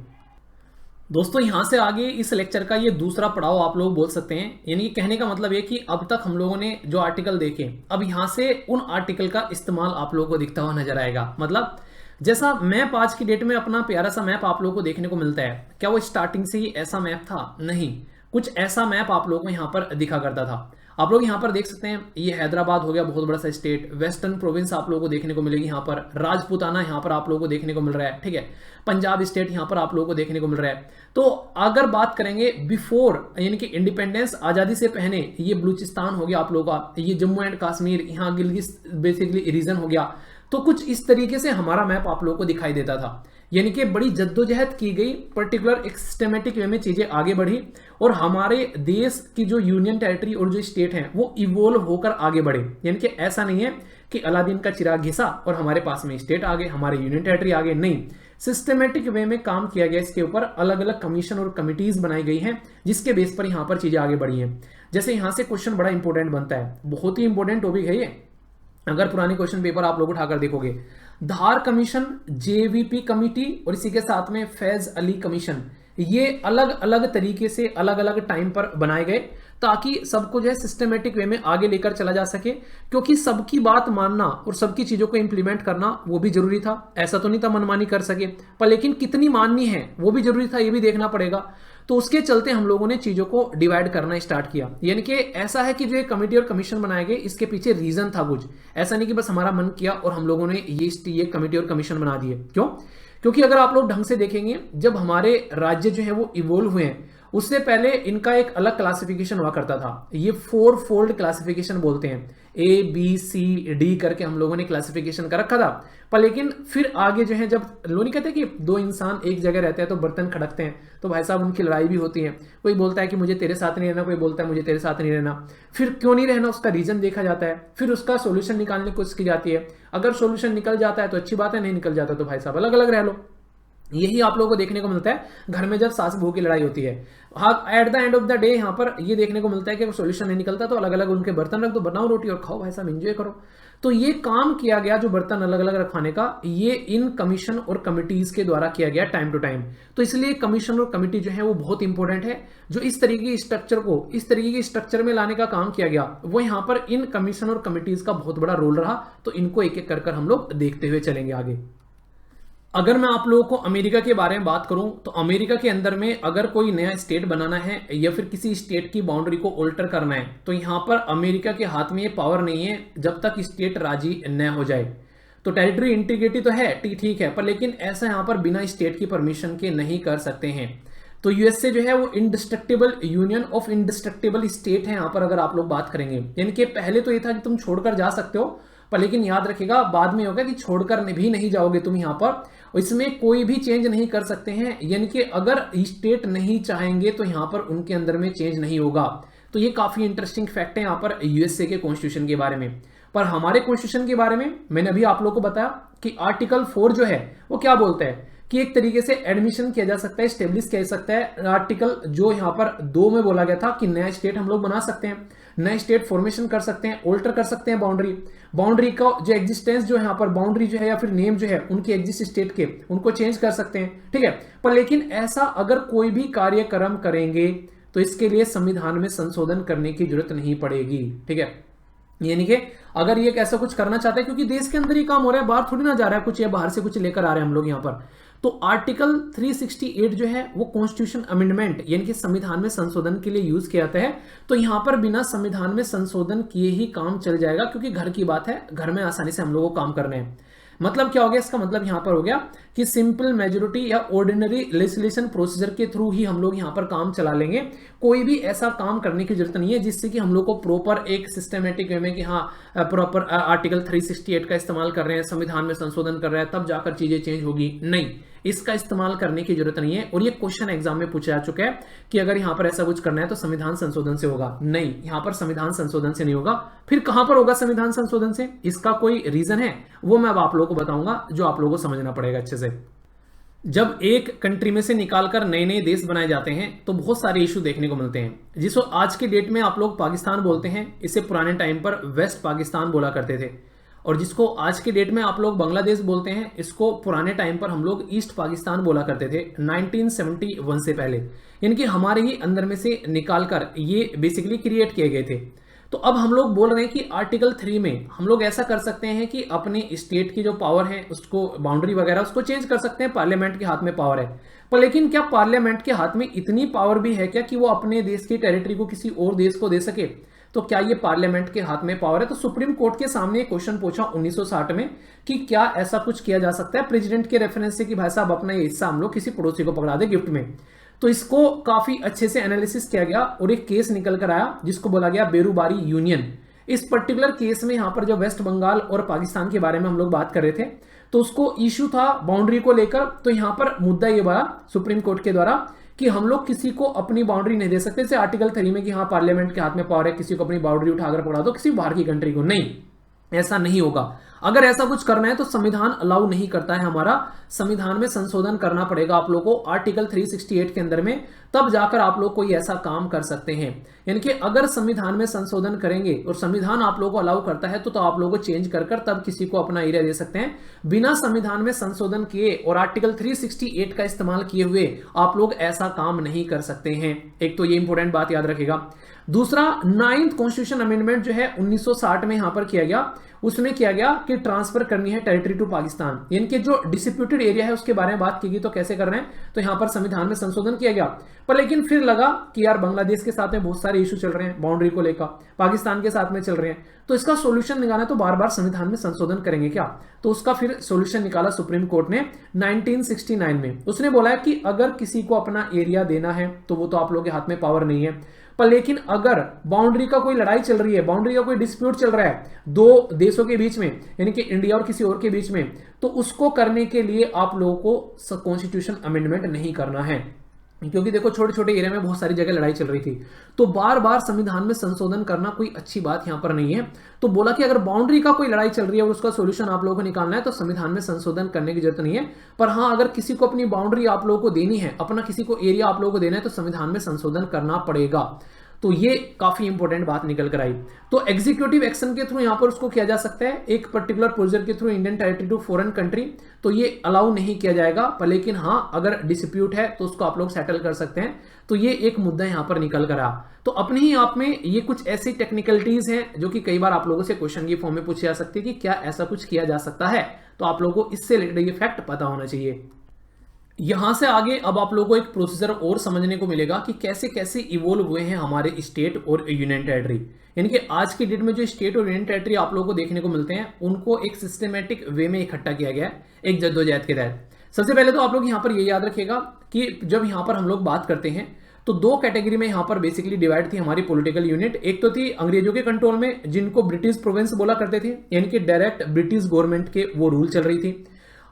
दोस्तों यहां से आगे इस लेक्चर का ये दूसरा पड़ाव आप लोग बोल सकते हैं, यानी कि कहने का मतलब ये कि अब तक हम लोगों ने जो आर्टिकल देखे, अब यहां से उन आर्टिकल का इस्तेमाल आप लोगों को दिखता हुआ नजर आएगा। मतलब जैसा मैप आज की डेट में अपना प्यारा सा मैप आप लोगों को देखने को मिलता है, क्या वो स्टार्टिंग से ही ऐसा मैप था? नहीं, कुछ ऐसा मैप आप लोगों को यहाँ पर दिखा करता था। आप लोग यहाँ पर देख सकते हैं, ये हैदराबाद हो गया बहुत बड़ा सा स्टेट, वेस्टर्न प्रोविंस आप लोगों को देखने को मिलेगी यहाँ पर, राजपूताना यहाँ पर आप लोगों को देखने को मिल रहा है, ठीक है, पंजाब स्टेट यहाँ पर आप लोगों को देखने को मिल रहा है। तो अगर बात करेंगे बिफोर यानी कि इंडिपेंडेंस आजादी से पहले, ये बलूचिस्तान हो गया आप लोगों का, ये जम्मू एंड कश्मीर, यहाँ गिलगित बेसिकली रीजन हो गया। तो कुछ इस तरीके से हमारा मैप आप लोगों को दिखाई देता था, यानी कि बड़ी जद्दोजहद की गई, पर्टिकुलर एक सिस्टमेटिक वे में चीजें आगे बढ़ी और हमारे देश की जो यूनियन टेरिटरी और जो स्टेट हैं वो इवोल्व होकर आगे बढ़े। यानी कि ऐसा नहीं है कि अलादीन का चिराग घिसा और हमारे पास में स्टेट आ गए, हमारे यूनियन टेरिटरी आ गए, नहीं, सिस्टमेटिक वे में काम किया गया। इसके ऊपर अलग अलग कमीशन और कमिटीज बनाई गई हैं जिसके बेस पर यहाँ पर चीजें आगे बढ़ी हैं। जैसे यहाँ से क्वेश्चन बड़ा इंपॉर्टेंट बनता है, बहुत ही इंपॉर्टेंट टॉपिक है ये, अगर पुराने क्वेश्चन पेपर आप लोग उठाकर देखोगे, धार कमीशन, जेवीपी कमिटी और इसी के साथ में फैज अली कमीशन, ये अलग अलग तरीके से अलग अलग टाइम पर बनाए गए ताकि सबको जो है सिस्टमेटिक वे में आगे लेकर चला जा सके, क्योंकि सबकी बात मानना और सबकी चीजों को इंप्लीमेंट करना वो भी जरूरी था। ऐसा तो नहीं था मनमानी कर सके, पर लेकिन कितनी माननी है वो भी जरूरी था, ये भी देखना पड़ेगा। तो उसके चलते हम लोगों ने चीजों को डिवाइड करना स्टार्ट किया। यानी कि ऐसा है कि जो कमेटी और कमीशन बनाए गए, इसके पीछे रीजन था कुछ, ऐसा नहीं कि बस हमारा मन किया और हम लोगों ने ये कमेटी और कमीशन बना दिए। क्यों? क्योंकि अगर आप लोग ढंग से देखेंगे, जब हमारे राज्य जो है वो इवोल्व हुए हैं, उससे पहले इनका एक अलग क्लासिफिकेशन हुआ करता था। ये 4 फोल्ड क्लासिफिकेशन बोलते हैं, ए बी सी डी करके हम लोगों ने क्लासिफिकेशन कर रखा था। पर लेकिन फिर आगे जो है, जब लोग नहीं कहते कि 2 इंसान एक जगह रहते हैं तो बर्तन खड़कते हैं, तो भाई साहब उनकी लड़ाई भी होती है। कोई बोलता है कि मुझे तेरे साथ नहीं रहना, कोई बोलता है मुझे तेरे साथ नहीं रहना। फिर क्यों नहीं रहना, उसका रीजन देखा जाता है, फिर उसका सोल्यूशन निकालने की कोशिश की जाती है। अगर सोल्यूशन निकल जाता है तो अच्छी बात है, नहीं निकल जाता तो भाई साहब अलग अलग रह लो। यही आप लोगों को देखने को मिलता है घर में जब सास बहू की लड़ाई होती है। हाँ, at the end of the day यहाँ पर ये देखने को मिलता है कि सोल्यूशन नहीं निकलता तो अलग अलग उनके बर्तन रख दो, बनाओ रोटी और खाओ भाई साहब, एंजॉय करो। तो ये काम किया गया जो बर्तन अलग अलग रखवाने का, ये इन कमीशन और कमिटीज के द्वारा किया गया टाइम टू टाइम। तो इसलिए कमीशन और कमिटी जो है वो बहुत इंपॉर्टेंट है। जो इस तरीके की स्ट्रक्चर को इस तरीके की स्ट्रक्चर में लाने का काम किया गया, वो यहाँ पर इन कमीशन और कमिटीज का बहुत बड़ा रोल रहा। तो इनको एक एक कर हम लोग देखते हुए चलेंगे आगे। अगर मैं आप लोगों को अमेरिका के बारे में बात करूं, तो अमेरिका के अंदर में अगर कोई नया स्टेट बनाना है या फिर किसी स्टेट की बाउंड्री को ऑल्टर करना है, तो यहां पर अमेरिका के हाथ में ये पावर नहीं है जब तक स्टेट राजी न हो जाए। तो टेरिटरी इंटीग्रिटी तो है, ठीक है, पर लेकिन ऐसा यहां पर बिना स्टेट की परमिशन के नहीं कर सकते हैं। तो यूएसए जो है वो indestructible union of indestructible state है। यहां पर अगर आप लोग बात करेंगे, यानी कि पहले तो ये था कि तुम छोड़कर जा सकते हो, पर लेकिन याद रखिएगा बाद में होगा कि छोड़कर भी नहीं जाओगे तुम यहां पर, इसमें कोई भी चेंज नहीं कर सकते हैं। यानी कि अगर स्टेट नहीं चाहेंगे तो यहां पर उनके अंदर में चेंज नहीं होगा। तो ये काफी इंटरेस्टिंग फैक्ट है यहां पर यूएसए के कॉन्स्टिट्यूशन के बारे में। पर हमारे कॉन्स्टिट्यूशन के बारे में मैंने अभी आप लोगों को बताया कि आर्टिकल 4 जो है वो क्या बोलता है कि एक तरीके से एडमिशन किया जा सकता है, स्टेब्लिश किया जा सकता है। आर्टिकल जो यहां पर 2 में बोला गया था कि नया स्टेट हम लोग बना सकते हैं, नए स्टेट फॉर्मेशन कर सकते हैं, ऑल्टर कर सकते हैं बाउंड्री का जो एग्जिस्टेंस जो यहाँ पर बाउंड्री जो है या फिर नेम जो है उनके एग्जिस्ट स्टेट के, उनको चेंज कर सकते हैं, ठीक है। पर लेकिन ऐसा अगर कोई भी कार्यक्रम करेंगे तो इसके लिए संविधान में संशोधन करने की जरूरत नहीं पड़ेगी, ठीक है। यानी कि अगर ये ऐसा कुछ करना चाहते हैं, क्योंकि देश के अंदर ही काम हो रहा है, बाहर थोड़ी ना जा रहा है कुछ, या बाहर से कुछ लेकर आ रहे हैं हम लोग यहाँ पर। तो आर्टिकल 368 जो है वो कॉन्स्टिट्यूशन अमेंडमेंट यानी कि संविधान में संशोधन के लिए यूज किया जाता है। तो यहां पर बिना संविधान में संशोधन किए ही काम चल जाएगा, क्योंकि घर की बात है, घर में आसानी से हम लोगों को काम करने हैं। मतलब क्या हो गया इसका मतलब यहां पर हो गया कि सिंपल मेजोरिटी या ऑर्डिनरी लेजिस्लेशन प्रोसीजर के थ्रू ही हम लोग यहां पर काम चला लेंगे। कोई भी ऐसा काम करने की जरूरत नहीं है जिससे कि हम लोग को प्रॉपर एक सिस्टमेटिक वे में कि हाँ प्रॉपर आर्टिकल 368 का इस्तेमाल कर रहे हैं, संविधान में संशोधन कर रहे हैं, तब जाकर चीजें चेंज होगी, नहीं, इसका इस्तेमाल करने की जरूरत नहीं है। और ये क्वेश्चन एग्जाम में पूछा जा चुका है कि अगर यहां पर ऐसा कुछ करना है तो संविधान संशोधन से होगा, नहीं, यहां पर संविधान संशोधन से नहीं होगा। फिर कहां पर होगा संविधान संशोधन से, इसका कोई रीजन है वो मैं अब आप लोगों को बताऊंगा, जो आप लोगों को समझना पड़ेगा अच्छे से। जब एक कंट्री में से निकालकर नए नए देश बनाए जाते हैं तो बहुत सारे इशू देखने को मिलते हैं, जिसको आज के डेट में आप लोग पाकिस्तान बोलते हैं, इसे पुराने टाइम पर वेस्ट पाकिस्तान बोला करते थे। और जिसको आज के डेट में आप लोग बांग्लादेश बोलते हैं, इसको पुराने टाइम पर हम लोग ईस्ट पाकिस्तान बोला करते थे 1971 से पहले। यानी कि हमारे ही अंदर में से निकालकर ये बेसिकली क्रिएट किए गए थे। तो अब हम लोग बोल रहे हैं कि आर्टिकल 3 में हम लोग ऐसा कर सकते हैं कि अपने स्टेट की जो पावर है उसको, बाउंड्री वगैरह उसको चेंज कर सकते हैं, पार्लियामेंट के हाथ में पावर है। पर लेकिन क्या पार्लियामेंट के हाथ में इतनी पावर भी है क्या कि वो अपने देश की टेरिटरी को किसी और देश को दे सके? तो क्या ये पार्लियामेंट के हाथ में पावर है? तो सुप्रीम कोर्ट के सामने क्वेश्चन पूछा 1960 में कि क्या ऐसा कुछ किया जा सकता है प्रेसिडेंट के रेफरेंस से कि भाई साहब अपना ये हिस्सा हम लोग किसी पड़ोसी को पकड़ा दे गिफ्ट में। तो इसको काफी अच्छे से एनालिसिस किया गया और एक केस निकल कर आया जिसको बोला गया बेरूबारी यूनियन। इस पर्टिकुलर केस में यहां पर जब वेस्ट बंगाल और पाकिस्तान के बारे में हम लोग बात कर रहे थे तो उसको इश्यू था बाउंड्री को लेकर। तो यहां पर मुद्दा ये बना सुप्रीम कोर्ट के द्वारा कि हम लोग किसी को अपनी बाउंड्री नहीं दे सकते, जैसे आर्टिकल 3 में कि हाँ पार्लियामेंट के हाथ में पावर है, किसी को अपनी बाउंड्री उठाकर पकड़ा दो किसी बाहर की कंट्री को, नहीं, ऐसा नहीं होगा। अगर ऐसा कुछ करना है तो संविधान अलाउ नहीं करता है हमारा, संविधान में संशोधन करना पड़ेगा आप लोगों को आर्टिकल 368 के अंदर में, तब जाकर आप लोग कोई ऐसा काम कर सकते हैं। यानी कि अगर संविधान में संशोधन करेंगे और संविधान आप लोगों को अलाउ करता है तो आप लोगों को चेंज कर तब किसी को अपना एरिया दे सकते हैं। बिना संविधान में संशोधन किए और आर्टिकल 368 का इस्तेमाल किए हुए आप लोग ऐसा काम नहीं कर सकते हैं। एक तो ये इंपॉर्टेंट बात याद रखेगा। दूसरा, 9th कॉन्स्टिट्यूशन अमेंडमेंट जो है 1960 में यहां पर किया गया, उसमें किया गया कि ट्रांसफर करनी है टेरिटरी टू पाकिस्तान, यानी कि जो डिस्प्यूटेड एरिया है उसके बारे में बात की गई, तो कैसे कर रहे हैं, तो यहां पर संविधान में संशोधन किया गया। पर लेकिन फिर लगा कि यार बांग्लादेश के साथ में बहुत सारे इशू चल रहे हैं बाउंड्री को लेकर, पाकिस्तान के साथ में चल रहे हैं, तो इसका सोल्यूशन निकालना, तो बार बार संविधान में संशोधन करेंगे क्या, तो उसका फिर सोल्यूशन निकाला सुप्रीम कोर्ट ने 1969 में। उसने बोला है कि अगर किसी को अपना एरिया देना है तो वो तो आप लोगों के हाथ में पावर नहीं है, पर लेकिन अगर बाउंड्री का कोई लड़ाई चल रही है, बाउंड्री का कोई डिस्प्यूट चल रहा है दो देशों के बीच में, यानी कि इंडिया और किसी और के बीच में, तो उसको करने के लिए आप लोगों को कॉन्स्टिट्यूशन अमेंडमेंट नहीं करना है। क्योंकि देखो छोटे छोटे एरिया में बहुत सारी जगह लड़ाई चल रही थी, तो बार बार संविधान में संशोधन करना कोई अच्छी बात यहां पर नहीं है। तो बोला कि अगर बाउंड्री का कोई लड़ाई चल रही है और उसका सॉल्यूशन आप लोगों को निकालना है तो संविधान में संशोधन करने की जरूरत नहीं है। पर हाँ, अगर किसी को अपनी बाउंड्री आप लोगों को देनी है, अपना किसी को एरिया आप लोगों को देना है, तो संविधान में संशोधन करना पड़ेगा। तो ये काफी इंपॉर्टेंट बात निकल कर आई। तो एग्जीक्यूटिव एक्शन के थ्रू यहां पर उसको किया जा सकता है, एक पर्टिकुलर प्रोसीजर के through Indian territory to foreign country, तो ये अलाउ नहीं किया जाएगा। पर लेकिन हाँ, अगर डिस्प्यूट है तो उसको आप लोग सेटल कर सकते हैं। तो ये एक मुद्दा यहां पर निकल कर आया। तो अपने ही आप में ये कुछ ऐसी टेक्निकलिटीज हैं जो कि कई बार आप लोगों से क्वेश्चन की फॉर्म में पूछी जा सकती है कि क्या ऐसा कुछ किया जा सकता है, तो आप लोगों को इससे रिलेटेड ये फैक्ट पता होना चाहिए। यहां से आगे अब आप लोगों को एक प्रोसीजर और समझने को मिलेगा कि कैसे कैसे इवोल्व हुए हैं हमारे स्टेट और यूनियन टेरिटरी। यानी कि आज की डेट में जो स्टेट और यूनियन टेरिटरी आप लोगों को देखने को मिलते हैं, उनको एक सिस्टमेटिक वे में इकट्ठा किया गया है, एक जद्दोजहद के तहत। सबसे पहले तो आप लोग यहां पर ये याद रखिएगा कि जब यहां पर हम लोग बात करते हैं तो दो कैटेगरी में यहां पर बेसिकली डिवाइड थी हमारी पॉलिटिकल यूनिट। एक तो थी अंग्रेजों के कंट्रोल में, जिनको ब्रिटिश प्रोविंस बोला करते थे, यानी कि डायरेक्ट ब्रिटिश गवर्नमेंट के वो रूल चल रही थी।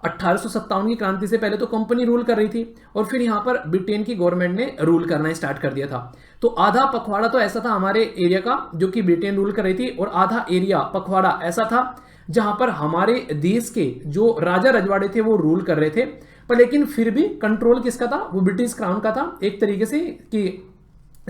1857 की क्रांति से पहले तो कंपनी रूल कर रही थी और फिर यहां पर ब्रिटेन की गवर्नमेंट ने रूल करना स्टार्ट कर दिया था। तो आधा पखवाड़ा तो ऐसा था हमारे एरिया का जो कि ब्रिटेन रूल कर रही थी, और आधा एरिया पखवाड़ा ऐसा था जहां पर हमारे देश के जो राजा रजवाड़े थे वो रूल कर रहे थे। पर लेकिन फिर भी कंट्रोल किसका था, वो ब्रिटिश क्राउन का था, एक तरीके से कि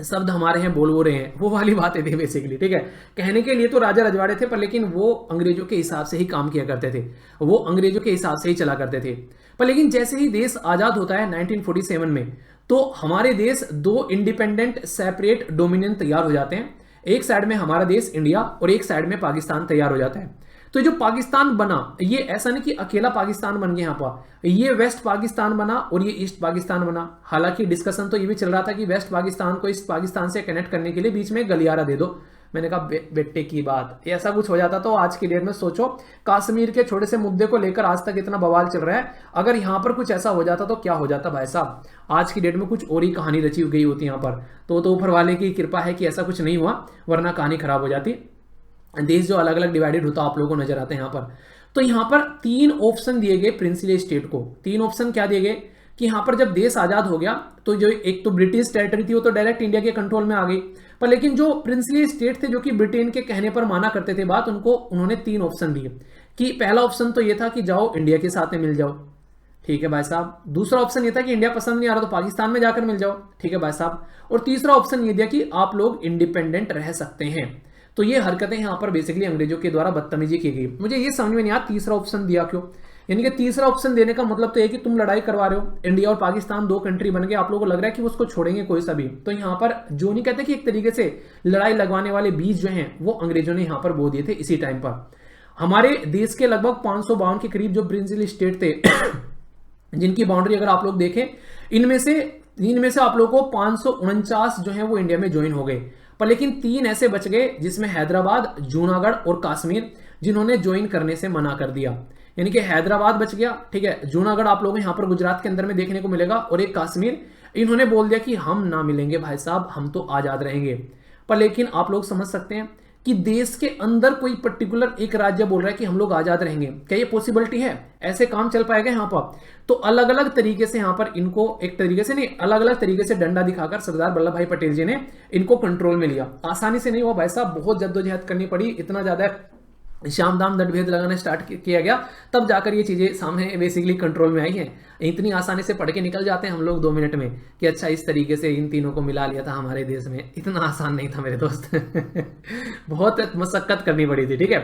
शब्द हमारे हैं बोल वो रहे हैं, वो वाली बातें थी बेसिकली। ठीक है, कहने के लिए तो राजा रजवाड़े थे, पर लेकिन वो अंग्रेजों के हिसाब से ही काम किया करते थे, वो अंग्रेजों के हिसाब से ही चला करते थे। पर लेकिन जैसे ही देश आजाद होता है 1947 में, तो हमारे देश दो इंडिपेंडेंट सेपरेट डोमिनियन तैयार हो जाते हैं। एक साइड में हमारा देश इंडिया और एक साइड में पाकिस्तान तैयार हो जाता है। तो जो पाकिस्तान बना, ये ऐसा नहीं कि अकेला पाकिस्तान बन गया, यहाँ पर ये वेस्ट पाकिस्तान बना और ये ईस्ट पाकिस्तान बना। हालांकि डिस्कशन तो ये भी चल रहा था कि वेस्ट पाकिस्तान को ईस्ट पाकिस्तान से कनेक्ट करने के लिए बीच में गलियारा दे दो। मैंने कहा बेटे की बात, ऐसा कुछ हो जाता तो आज की डेट में सोचो, कश्मीर के छोटे से मुद्दे को लेकर आज तक इतना बवाल चल रहा है, अगर यहां पर कुछ ऐसा हो जाता तो क्या हो जाता भाई साहब। आज की डेट में कुछ और ही कहानी रची गई होती यहाँ पर। तो ऊपर वाले की कृपा है कि ऐसा कुछ नहीं हुआ, वरना कहानी खराब हो जाती। देश जो अलग अलग डिवाइडेड होता आप लोगों को नजर आते हैं यहाँ पर। तो यहाँ पर 3 ऑप्शन दिए गए प्रिंसली स्टेट को। 3 ऑप्शन क्या दिए गए कि यहाँ पर जब देश आजाद हो गया तो जो एक तो ब्रिटिश टेरिटरी थी वो तो डायरेक्ट इंडिया के कंट्रोल में आ गई, पर लेकिन जो प्रिंसली स्टेट थे जो कि ब्रिटेन के कहने पर माना करते थे बात, उनको उन्होंने 3 ऑप्शन दिए। कि पहला ऑप्शन तो ये था कि जाओ इंडिया के साथ में मिल जाओ, ठीक है भाई साहब। दूसरा ऑप्शन ये था कि इंडिया पसंद नहीं आ रहा तो पाकिस्तान में जाकर मिल जाओ, ठीक है भाई साहब। और तीसरा ऑप्शन ये दिया कि आप लोग इंडिपेंडेंट रह सकते हैं। तो ये हरकतें यहां पर बेसिकली अंग्रेजों के द्वारा बदतमीजी की गई। मुझे ये समझ में नहीं आया तीसरा ऑप्शन दिया क्यों। यानी कि तीसरा ऑप्शन देने का मतलब तो है कि तुम लड़ाई करवा रहे हो, इंडिया और पाकिस्तान 2 कंट्री बन गए, आप लोगों को लग रहा है कि उसको छोड़ेंगे कोई सा भी। तो यहां पर जो नहीं कहते कि एक तरीके से लड़ाई लगवाने वाले बीज जो हैं वो अंग्रेजों ने यहां पर बो दिए थे इसी टाइम पर। हमारे देश के लगभग 552 के करीब जो प्रिंसली स्टेट थे जिनकी बाउंड्री अगर आप लोग देखें, इनमें से आप लोगों को 549 जो है वो इंडिया में ज्वाइन हो गए। पर लेकिन 3 ऐसे बच गए जिसमें हैदराबाद, जूनागढ़ और कश्मीर, जिन्होंने ज्वाइन करने से मना कर दिया। यानी कि हैदराबाद बच गया, ठीक है, जूनागढ़ आप लोगों को यहां पर गुजरात के अंदर में देखने को मिलेगा, और एक कश्मीर, इन्होंने बोल दिया कि हम ना मिलेंगे भाई साहब, हम तो आजाद रहेंगे। पर लेकिन आप लोग समझ सकते हैं कि देश के अंदर कोई पर्टिकुलर एक राज्य बोल रहा है कि हम लोग आजाद रहेंगे, क्या ये पॉसिबिलिटी है? ऐसे काम चल पाएगा यहाँ पर? तो अलग अलग तरीके से यहाँ पर इनको एक तरीके से नहीं, अलग अलग तरीके से डंडा दिखाकर सरदार वल्लभ भाई पटेल जी ने इनको कंट्रोल में लिया। आसानी से नहीं हुआ भाई साहब, बहुत जद्दोजहद करनी पड़ी, इतना ज्यादा शाम दाम दंड भेद लगाना स्टार्ट किया गया, तब जाकर ये चीज़ें सामने बेसिकली कंट्रोल में आई हैं। इतनी आसानी से पढ़ के निकल जाते हैं हम लोग 2 मिनट में कि अच्छा इस तरीके से इन तीनों को मिला लिया था हमारे देश में, इतना आसान नहीं था मेरे दोस्त बहुत मशक्कत करनी पड़ी थी, ठीक है।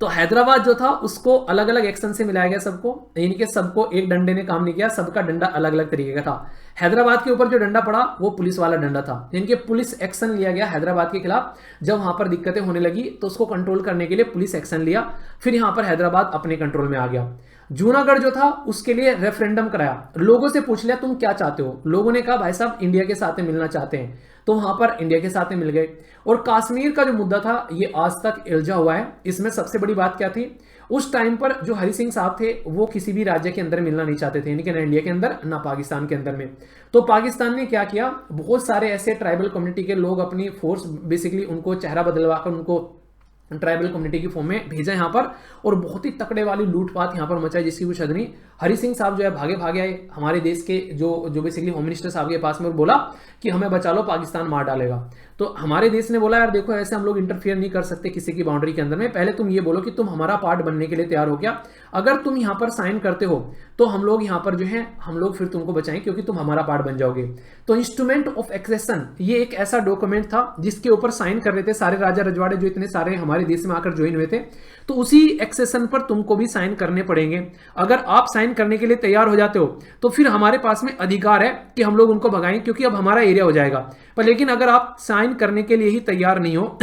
तो हैदराबाद जो था उसको अलग अलग एक्शन से मिलाया गया सबको, इनके सबको एक डंडे ने काम नहीं किया, सबका डंडा अलग अलग तरीके का था। हैदराबाद के ऊपर जो डंडा पड़ा वो पुलिस वाला डंडा था, इनके पुलिस एक्शन लिया गया हैदराबाद के खिलाफ। जब वहां पर दिक्कतें होने लगी तो उसको कंट्रोल करने के लिए पुलिस एक्शन लिया, फिर यहां पर हैदराबाद अपने कंट्रोल में आ गया। जूनागढ़ जो था उसके लिए रेफरेंडम कराया, लोगों से पूछ लिया तुम क्या चाहते हो, लोगों ने कहा भाई साहब इंडिया के साथ मिलना चाहते हैं, तो वहां पर इंडिया के साथ मिल गए। और कश्मीर का जो मुद्दा था ये आज तक उलझा हुआ है। इसमें सबसे बड़ी बात क्या थी, उस टाइम पर जो हरि सिंह साहब थे वो किसी भी राज्य के अंदर मिलना नहीं चाहते थे, यानी कि ना इंडिया के अंदर ना पाकिस्तान के अंदर में। तो पाकिस्तान ने क्या किया, बहुत सारे ऐसे ट्राइबल कम्युनिटी के लोग अपनी फोर्स बेसिकली उनको चेहरा बदलवाकर उनको ट्राइबल कम्युनिटी की फॉर्म में भेजा यहाँ पर, और बहुत ही तकड़े वाली लूटपाट यहाँ पर मचाई जिसकी कुछ हद नहीं। हरि सिंह साहब जो है भागे भागे आए हमारे देश के जो बेसिकली होम मिनिस्टर साहब के पास में, और बोला कि हमें बचा लो पाकिस्तान मार डालेगा। तो हमारे देश ने बोला यार देखो ऐसे हम लोग इंटरफेयर नहीं कर सकते किसी की बाउंड्री के अंदर में, पहले तुम ये बोलो कि तुम हमारा पार्ट बनने के लिए तैयार हो क्या, अगर तुम यहाँ पर साइन करते हो तो हम लोग यहाँ पर जो है हम लोग फिर तुमको बचाएं क्योंकि तुम हमारा पार्ट बन जाओगे। तो इंस्ट्रूमेंट ऑफ एक्सेशन ये एक ऐसा डॉक्यूमेंट था जिसके ऊपर साइन कर रहे थे सारे राजा रजवाड़े जो इतने सारे हमारे देश में आकर ज्वाइन हुए थे। तो उसी एक्सेशन पर तुमको भी साइन करने पड़ेंगे, अगर आप साइन करने के लिए तैयार हो जाते हो तो फिर हमारे पास में अधिकार है कि हम लोग उनको भगाएं क्योंकि अब हमारा एरिया हो जाएगा। पर लेकिन अगर आप साइन करने के लिए ही तैयार नहीं हो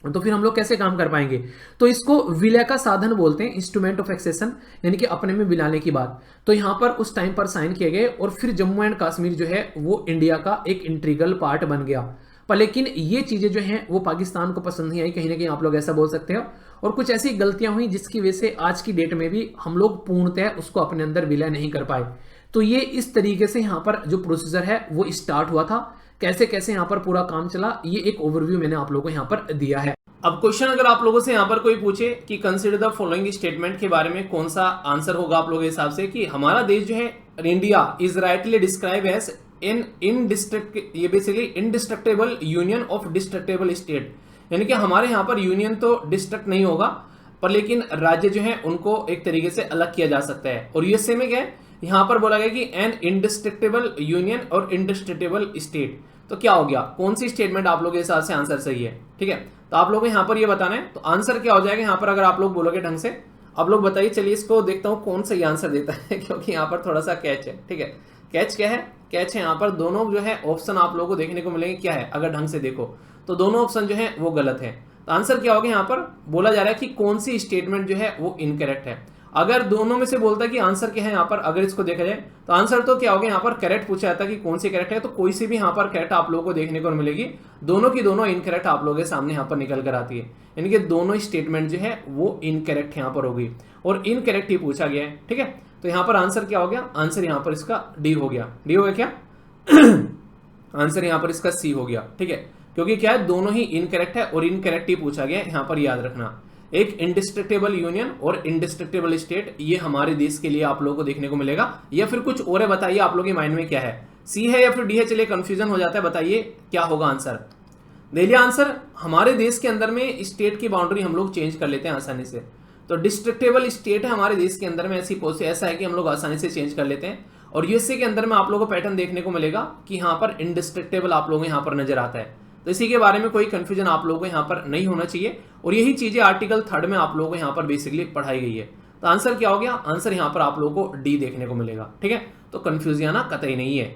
तो फिर हम लोग कैसे काम कर पाएंगे। तो इसको विलय का साधन बोलते हैं, इंस्ट्रूमेंट ऑफ एक्सेशन, यानी कि अपने में मिलाने की बात। तो यहां पर उस टाइम पर साइन किए गए और फिर जम्मू एंड कश्मीर जो है वो इंडिया का एक इंटीग्रल पार्ट बन गया। पर लेकिन ये चीजें जो हैं वो पाकिस्तान को पसंद नहीं आई, कहीं ना कहीं आप लोग ऐसा बोल सकते हो। और कुछ ऐसी गलतियां हुई जिसकी वजह से आज की डेट में भी हम लोग पूर्णतः उसको अपने अंदर विलय नहीं कर पाए। तो ये इस तरीके से यहाँ पर जो प्रोसीजर है वो स्टार्ट हुआ था, कैसे कैसे यहाँ पर पूरा काम चला, ये एक ओवरव्यू मैंने आप लोगों को यहाँ पर दिया है। अब क्वेश्चन अगर आप लोगों से यहाँ पर कोई पूछे कि कंसीडर द फॉलोइंग स्टेटमेंट के बारे में कौन सा आंसर होगा आप लोगों के हिसाब से, कि हमारा देश जो है India is rightly describe as ये basically indestructible union of destructible state, यानी कि हमारे यहाँ पर यूनियन तो डिस्ट्रक्ट नहीं होगा पर लेकिन राज्य जो है उनको एक तरीके से अलग किया जा सकता है। और यूएसए में क्या है, यहाँ पर बोला गया कि एन इंडिस्ट्रक्टेबल यूनियन और इंडिस्ट्रक्टेबल स्टेट। तो क्या हो गया, कौन सी स्टेटमेंट आप लोगों के हिसाब से आंसर सही है, ठीक है। तो आप लोगों को यहाँ पर ये बताना है, तो आंसर क्या हो जाएगा यहाँ पर अगर आप लोग बोलोगे ढंग से। आप लोग बताइए, चलिए इसको देखता हूँ कौन सही आंसर देता है क्योंकि यहाँ पर थोड़ा सा कैच है, ठीक है। कैच क्या है, कैच है यहाँ पर दोनों जो है ऑप्शन आप लोगों को देखने को मिलेंगे क्या है, अगर ढंग से देखो तो दोनों ऑप्शन जो है वो गलत है। तो आंसर क्या होगा, यहाँ पर बोला जा रहा है कि कौन सी स्टेटमेंट जो है वो इनकरेक्ट है। अगर दोनों में से बोलता है कि आंसर क्या है यहाँ पर, अगर इसको देखा जाए तो आंसर तो क्या होगा, यहाँ पर करेक्ट पूछा जाता है कि कौन सी करेक्ट है, तो कोई सी भी यहाँ पर करेक्ट आप लोगों को देखने को मिलेगी। दोनों की दोनों इनकरेक्ट आप लोगों के सामने यहाँ पर निकल कर आती है, यानी कि दोनों स्टेटमेंट जो है वो इनकरेक्ट यहाँ पर होगी और इनकरेक्ट ही पूछा गया है, ठीक है। तो यहाँ पर आंसर क्या हो गया, आंसर यहाँ पर इसका डी हो गया। डी हो गया क्या आंसर यहाँ पर इसका सी हो गया, ठीक है, क्योंकि क्या है दोनों ही इनकरेक्ट है और इनकरेक्ट ही पूछा गया है। यहाँ पर याद रखना, एक इंडिस्ट्रक्टेबल यूनियन और इंडिस्ट्रक्टेबल स्टेट ये हमारे देश के लिए आप लोगों को देखने को मिलेगा, या फिर कुछ और है, बताइए आप लोगों के माइंड में क्या है, सी है या फिर डी है। चलिए कंफ्यूजन हो जाता है, बताइए क्या होगा आंसर। दे लिया आंसर। हमारे देश के अंदर में स्टेट की बाउंड्री हम लोग चेंज कर लेते हैं आसानी से, तो डिस्ट्रक्टेबल स्टेट है हमारे देश के अंदर में, ऐसा है कि हम लोग आसानी से चेंज कर लेते हैं। और यूएसए के अंदर में आप लोगों को पैटर्न देखने को मिलेगा कि यहाँ पर इंडिस्ट्रक्टेबल आप लोगों को यहाँ पर नजर आता है। तो इसी के बारे में कोई कंफ्यूजन आप लोगों को यहाँ पर नहीं होना चाहिए, और यही चीजें आर्टिकल 3 में आप लोगों को यहाँ पर बेसिकली पढ़ाई गई है। तो आंसर क्या हो गया, आंसर यहाँ पर आप लोगों को डी देखने को मिलेगा, ठीक है। तो कंफ्यूजन आना कतई नहीं है।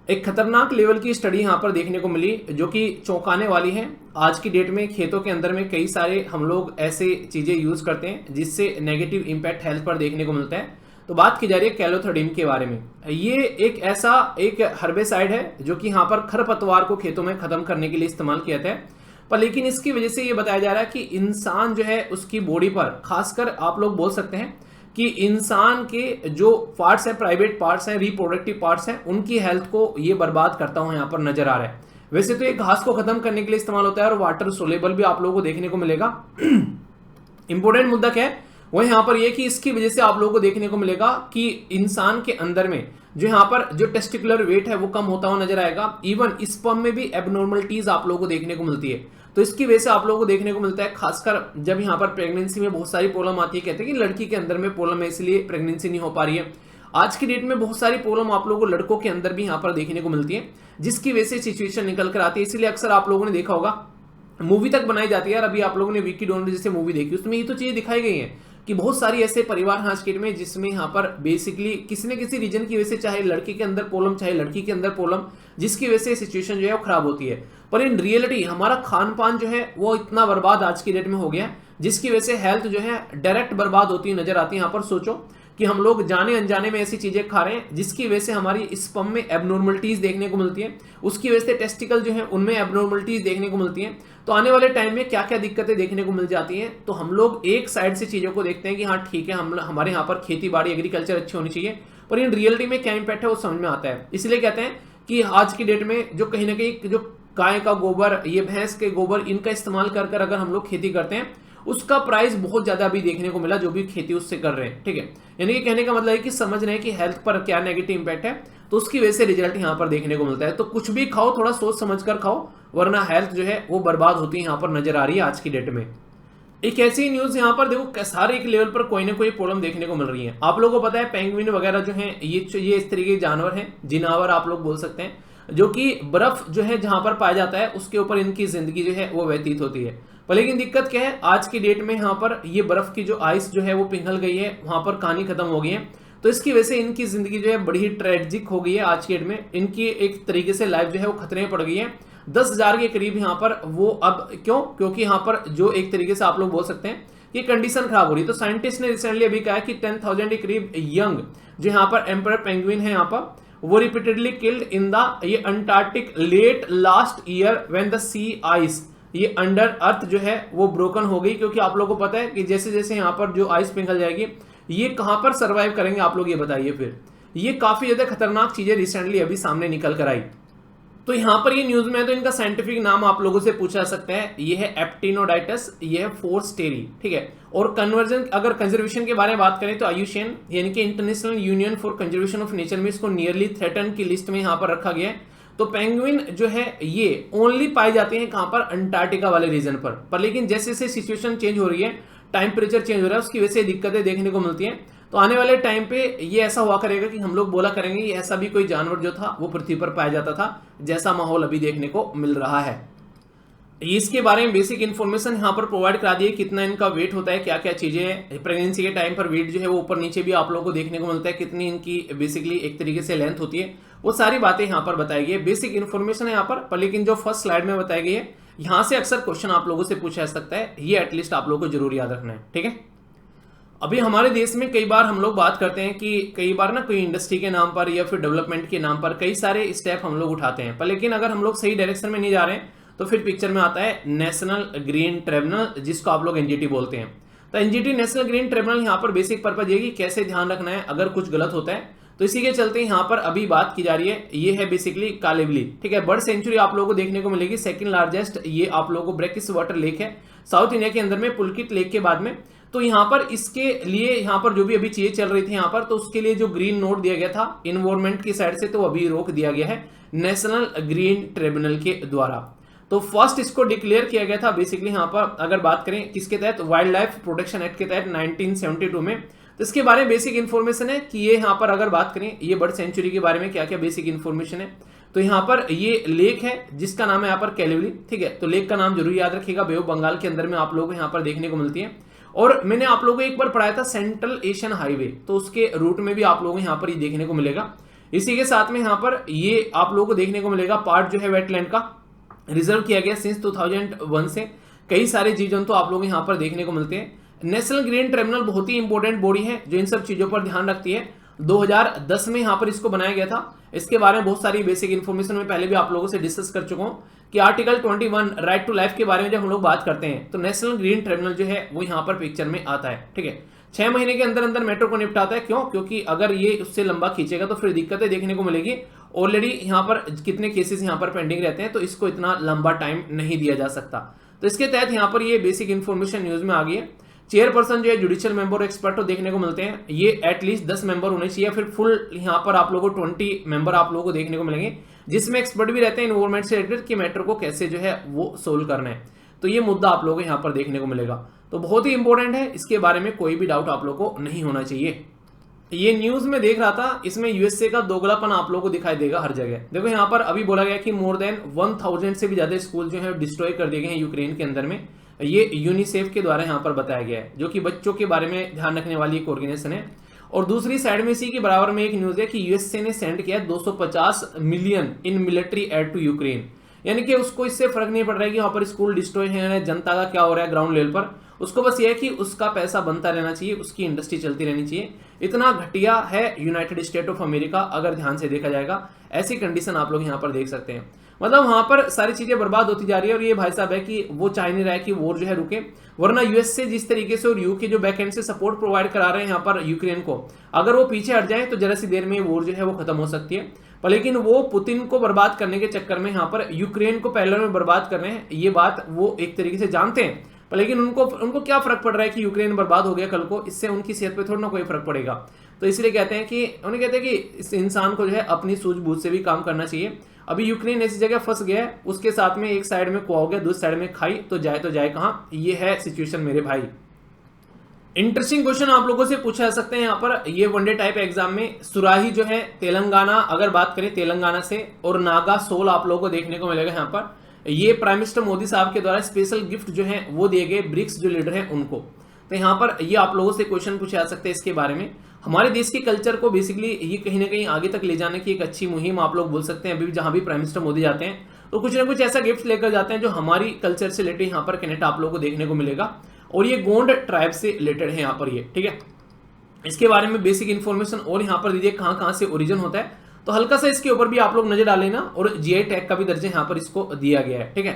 एक खतरनाक लेवल की स्टडी यहाँ पर देखने को मिली जो कि चौंकाने वाली है। आज की डेट में खेतों के अंदर में कई सारे हम लोग ऐसे चीजें यूज करते हैं जिससे नेगेटिव इंपैक्ट हेल्थ पर देखने को मिलता है। तो बात की जा रही है कैलोथोडिन के बारे में। ये एक ऐसा एक हर्बेसाइड है जो कि यहाँ पर खरपतवार को खेतों में खत्म करने के लिए इस्तेमाल किया जाता है, पर लेकिन इसकी वजह से ये बताया जा रहा है कि इंसान जो है उसकी बॉडी पर, खासकर आप लोग बोल सकते हैं कि इंसान के जो पार्ट्स हैं, प्राइवेट पार्ट्स हैं, रिप्रोडक्टिव पार्ट्स हैं, उनकी हेल्थ को ये बर्बाद करता हुआ यहाँ पर नजर आ रहा है। वैसे तो ये घास को खत्म करने के लिए इस्तेमाल होता है और वाटर सोलेबल भी आप लोगों को देखने को मिलेगा। इंपॉर्टेंट मुद्दा क्या है वो यहाँ पर ये कि इसकी वजह से आप लोगों को देखने को मिलेगा कि इंसान के अंदर में जो यहाँ पर जो टेस्टिकुलर वेट है वो कम होता हुआ नजर आएगा। इवन स्पर्म में भी एबनॉर्मलिटीज आप लोगों को देखने को मिलती है। तो इसकी वजह से आप लोगों को देखने को मिलता है, खासकर जब यहाँ पर प्रेगनेंसी में बहुत सारी प्रॉब्लम आती है, कहते हैं कि लड़की के अंदर में प्रॉब्लम है इसलिए प्रेगनेंसी नहीं हो पा रही है। आज की डेट में बहुत सारी प्रॉब्लम आप लोगों को लड़कों के अंदर भी यहाँ पर देखने को मिलती है, जिसकी वजह से सिचुएशन निकल कर आती है। इसलिए अक्सर आप लोगों ने देखा होगा मूवी तक बनाई जाती है यार, अभी आप लोगों ने विकी डोनर जैसे मूवी देखी, उसमें ये तो चीजें दिखाई गई हैं कि बहुत सारी ऐसे परिवार हैं आज के डेट में जिसमें यहाँ पर बेसिकली किसी न किसी रीजन की वजह से, चाहे लड़के के अंदर प्रॉब्लम चाहे लड़की के अंदर प्रॉब्लम, जिसकी वजह से सिचुएशन जो है वो खराब होती है। पर इन रियलिटी हमारा खान पान जो है वो इतना बर्बाद आज की डेट में हो गया, जिसकी वजह से हेल्थ जो है डायरेक्ट बर्बाद होती नजर आती है। यहाँ पर सोचो कि हम लोग जाने अनजाने में ऐसी चीजें खा रहे हैं जिसकी वजह से हमारी स्पर्म में एबनॉर्मलिटीज देखने को मिलती है, उसकी वजह से टेस्टिकल जो है उनमें एबनॉर्मलिटीज देखने को मिलती हैं। तो आने वाले टाइम में क्या क्या दिक्कतें देखने को मिल जाती हैं। तो हम लोग एक साइड से चीजों को देखते हैं कि हाँ ठीक है, हमारे यहाँ पर खेती बाड़ी एग्रीकल्चर अच्छी होनी चाहिए, पर इन रियलिटी में क्या इंपैक्ट है वो समझ में आता है। इसलिए कहते हैं कि आज की डेट में जो कहीं ना कहीं जो गाय का गोबर, ये भैंस के गोबर, इनका इस्तेमाल कर कर अगर हम लोग खेती करते हैं, उसका प्राइस बहुत ज्यादा अभी देखने को मिला जो भी खेती उससे कर रहे हैं। ठीक है, यानी कि कहने का मतलब है कि समझ रहे हैं कि हेल्थ पर क्या नेगेटिव इंपैक्ट है, तो उसकी वजह से रिजल्ट यहाँ पर देखने को मिलता है। तो कुछ भी खाओ थोड़ा सोच समझ कर खाओ, वरना हेल्थ जो है वो बर्बाद होती है यहाँ पर नजर आ रही है आज की डेट में। एक ऐसी न्यूज यहाँ पर देखो सारे एक लेवल पर कोई ना कोई प्रॉब्लम देखने को मिल रही है। आप लोगों को पता है पेंगुइन वगैरह जो है ये इस तरीके के जानवर हैं, जिनावर आप लोग बोल सकते हैं, जो कि बर्फ जो है जहां पर पाया जाता है उसके ऊपर इनकी जिंदगी जो है वो व्यतीत होती है। पर लेकिन दिक्कत क्या है, आज की डेट में यहाँ पर ये बर्फ की जो आइस जो है वो पिघल गई है, वहां पर कहानी खत्म हो गई है। तो इसकी वजह से इनकी जिंदगी जो है बड़ी ही ट्रेजिक हो गई है। आज की डेट में इनकी एक तरीके से लाइफ जो है वो खतरे में पड़ गई है। 10,000 के करीब यहाँ पर वो अब क्योंकि यहाँ पर जो एक तरीके से आप लोग बोल सकते हैं कि कंडीशन खराब हो रही है। तो साइंटिस्ट ने रिसेंटली अभी कहा कि 10,000 के करीब यंग जो यहाँ पर एम्परर पेंगुइन है यहाँ पर, वो रिपीटेडली किल्ड इन द ये Antarctic late last year when the sea ice ये अंडर अर्थ जो है वो ब्रोकन हो गई। क्योंकि आप लोगों को पता है कि जैसे जैसे यहाँ पर जो आइस पिघल जाएगी, ये कहां पर सरवाइव करेंगे आप लोग ये बताइए। फिर ये काफी ज्यादा खतरनाक चीजें रिसेंटली अभी सामने निकल कर आई। तो यहाँ पर ये न्यूज में है, तो इनका साइंटिफिक नाम आप लोगों से पूछा सकता है, ये है एप्टिनोडाइटस, ये है फोर्स्टेरी। ठीक है, और कन्वर्जन अगर कंजर्वेशन के बारे में बात करें तो IUCN यानी कि international union for conservation of nature में इसको नियरली थ्रेटन की लिस्ट में यहाँ पर रखा गया है। तो पेंगुइन जो है ये ओनली पाए जाते हैं कहां पर, अंटार्कटिका वाले रीजन पर लेकिन जैसे जैसे सिचुएशन चेंज हो रही है, टेम्परेचर चेंज हो रहा है, उसकी वजह से दिक्कतें देखने को मिलती हैं। तो आने वाले टाइम पे ये ऐसा हुआ करेगा कि हम लोग बोला करेंगे ये ऐसा भी कोई जानवर जो था वो पृथ्वी पर पाया जाता था, जैसा माहौल अभी देखने को मिल रहा है। इसके बारे में बेसिक इन्फॉर्मेशन यहाँ पर प्रोवाइड करा दी है, कितना इनका वेट होता है, क्या क्या चीजें हैं, प्रेगनेंसी के टाइम पर वेट जो है वो ऊपर नीचे भी आप लोगों को देखने को मिलता है, कितनी इनकी बेसिकली एक तरीके से लेंथ होती है, वो सारी बातें यहाँ पर बताई गई है। बेसिक इन्फॉर्मेशन है यहाँ पर लेकिन जो फर्स्ट स्लाइड में बताई गई है, यहाँ से अक्सर क्वेश्चन आप लोगों से पूछा जा सकता है, ये एटलीस्ट आप लोगों को जरूर याद रखना है। ठीक है, अभी हमारे देश में कई बार हम लोग बात करते हैं कि कई बार ना कोई इंडस्ट्री के नाम पर या फिर डेवलपमेंट के नाम पर कई सारे स्टेप हम लोग उठाते हैं, पर लेकिन अगर हम लोग सही डायरेक्शन में नहीं जा रहे हैं तो फिर पिक्चर में आता है नेशनल ग्रीन ट्रिब्यूनल, जिसको आप लोग NGT बोलते हैं। तो NGT नेशनल ग्रीन ट्रिब्यूनल यहाँ पर बेसिक पर्पज ये कि कैसे ध्यान रखना है अगर कुछ गलत होता है। तो इसी के चलते यहाँ पर अभी बात की जा रही है, ये है बेसिकली कालिवली। ठीक है, बर्ड सेंचुरी आप लोगों को देखने को मिलेगी, सेकंड लार्जेस्ट ये आप लोगों को ब्रैकिश वाटर लेक है साउथ इंडिया के अंदर में, पुलकित लेक के बाद में। तो यहाँ पर इसके लिए यहाँ पर जो भी अभी चीजें चल रही थी यहाँ पर, तो उसके लिए जो ग्रीन नोट दिया गया था इन्वायरमेंट की साइड से, तो अभी रोक दिया गया है नेशनल ग्रीन ट्रिब्यूनल के द्वारा। तो फर्स्ट इसको डिक्लेयर किया गया था बेसिकली यहाँ पर अगर बात करें किसके तहत, वाइल्ड लाइफ प्रोटेक्शन एक्ट के तहत 1972 में। तो इसके बारे में बेसिक इन्फॉर्मेशन है कि ये यहाँ पर अगर बात करें ये बर्ड सेंचुरी के बारे में क्या क्या बेसिक इन्फॉर्मेशन है। तो यहाँ पर ये लेक है जिसका नाम है यहाँ पर कैलिवली। ठीक है, तो लेक का नाम जरूर याद रखिएगा, बे ऑफ बंगाल के अंदर में आप लोग यहाँ पर देखने को मिलती है। और मैंने आप लोगों को एक बार पढ़ाया था सेंट्रल एशियन हाईवे, तो उसके रूट में भी आप लोगों को यहाँ पर ये देखने को मिलेगा। इसी के साथ में यहाँ पर ये आप लोगों को देखने को मिलेगा पार्ट जो है वेटलैंड का रिजर्व किया गया सिंस 2001 से, कई सारे जीव जंतु आप लोग यहाँ पर देखने को मिलते हैं। नेशनल ग्रीन ट्रिब्यूनल बहुत ही इंपॉर्टेंट बॉडी है जो इन सब चीजों पर ध्यान रखती है। 2010 में यहाँ पर इसको बनाया गया था। इसके बारे में बहुत सारी बेसिक इन्फॉर्मेशन में पहले भी आप लोगों से डिस्कस कर चुका हूँ कि आर्टिकल 21 राइट टू लाइफ के बारे में जब हम लोग बात करते हैं तो नेशनल ग्रीन ट्रिब्यूनल जो है वो यहाँ पर पिक्चर में आता है। ठीक है, 6 महीने के अंदर अंदर मेट्रो को निपटाता है। क्यों? क्योंकि अगर ये उससे लंबा खींचेगा तो फिर दिक्कतें देखने को मिलेगी। ऑलरेडी यहाँ पर कितने केसेस यहाँ पर पेंडिंग रहते हैं, तो इसको इतना लंबा टाइम नहीं दिया जा सकता। तो इसके तहत यहाँ पर ये बेसिक इन्फॉर्मेशन न्यूज में आ गई है। चेयरपर्सन जो है जुडिशियल मेंबर और एक्सपर्ट देखने को मिलते हैं, ये एटलीस्ट 10 मेंबर होने चाहिए, फिर फुल यहाँ पर आप लोगों को 20 मेंबर आप लोगों को देखने को मिलेंगे, जिसमें एक्सपर्ट भी रहते हैं इन्वायरमेंट से रिलेटेड कि मैटर को कैसे जो है वो सोल्व करना है। तो ये मुद्दा आप लोगों को यहाँ पर देखने को मिलेगा। तो बहुत ही इंपॉर्टेंट है, इसके बारे में कोई भी डाउट आप लोगों को नहीं होना चाहिए। ये न्यूज में देख रहा था, इसमें यूएसए का दोगलापन आप लोगों को दिखाई देगा हर जगह। देखो यहाँ पर अभी बोला गया कि मोर देन 1000 से भी ज्यादा स्कूल जो है डिस्ट्रॉय कर दिए गए हैं यूक्रेन के अंदर में। ये यूनिसेफ के द्वारा यहाँ पर बताया गया है, जो कि बच्चों के बारे में ध्यान रखने वाली एक ऑर्गेनाइजेशन है। और दूसरी साइड में इसी के बराबर में एक न्यूज है कि यूएसए ने सेंड किया 250 million in military aid to Ukraine, यानी कि उसको इससे फर्क नहीं पड़ रहा है कि वहां पर स्कूल डिस्ट्रॉय है, जनता का क्या हो रहा है ग्राउंड लेवल पर, उसको बस ये है कि उसका पैसा बनता रहना चाहिए, उसकी इंडस्ट्री चलती रहनी चाहिए। इतना घटिया है यूनाइटेड स्टेट ऑफ अमेरिका, अगर ध्यान से देखा जाएगा। ऐसी कंडीशन आप लोग यहाँ पर देख सकते हैं। मतलब वहां पर सारी चीजें बर्बाद होती जा रही है। और ये भाई साहब है कि वो चाह नहीं रहा है कि वॉर जो है रुके, वरना यूएसए जिस तरीके से और यूके जो बैकएंड से सपोर्ट प्रोवाइड करा रहे हैं यहाँ पर यूक्रेन को, अगर वो पीछे हट जाए तो जरा सी देर में वॉर जो है वो खत्म हो सकती है। पर लेकिन वो पुतिन को बर्बाद करने के चक्कर में यहाँ पर यूक्रेन को पहले में बर्बाद कर रहे हैं, ये बात वो एक तरीके से जानते हैं। पर लेकिन उनको क्या फर्क पड़ रहा है कि यूक्रेन बर्बाद हो गया कल को, इससे उनकी सेहत पे थोड़ा ना कोई फर्क पड़ेगा। तो इसलिए कहते हैं कि इस इंसान को जो है अपनी सूझबूझ से भी काम करना चाहिए। अभी यूक्रेन ऐसी जगह फंस गया है, उसके साथ में एक साइड में कुआ हो गया, दूसरी साइड में खाई, तो जाए कहाँ, ये है सिचुएशन मेरे भाई। इंटरेस्टिंग क्वेश्चन आप लोगों से पूछा जा सकते हैं यहाँ पर, ये वनडे टाइप एग्जाम में। सुराही जो है तेलंगाना, अगर बात करें तेलंगाना से, और नागा सोल आप लोगों को देखने को मिलेगा यहाँ पर। ये प्राइम मिनिस्टर मोदी साहब के द्वारा स्पेशल गिफ्ट जो है वो दिए गए ब्रिक्स जो लीडर हैं उनको। तो यहाँ पर ये आप लोगों से क्वेश्चन पूछे जा सकते हैं इसके बारे में। हमारे देश के कल्चर को बेसिकली ये कहीं ना कहीं आगे तक ले जाने की एक अच्छी मुहिम आप लोग बोल सकते हैं। अभी भी जहां भी प्राइम मिनिस्टर मोदी जाते हैं तो कुछ ना कुछ ऐसा गिफ्ट लेकर जाते हैं जो हमारी कल्चर से रिलेटेड यहाँ पर कनेक्ट आप लोगों को देखने को मिलेगा। और ये गोंड ट्राइब से रिलेटेड है यहाँ पर ये, ठीक है। इसके बारे में बेसिक इन्फॉर्मेशन और यहाँ पर दीजिए कहाँ से ओरिजिन होता है, तो हल्का सा इसके ऊपर भी आप लोग नजर डालें ना। और जीआई टैग का भी दर्जा यहाँ पर इसको दिया गया है, ठीक है।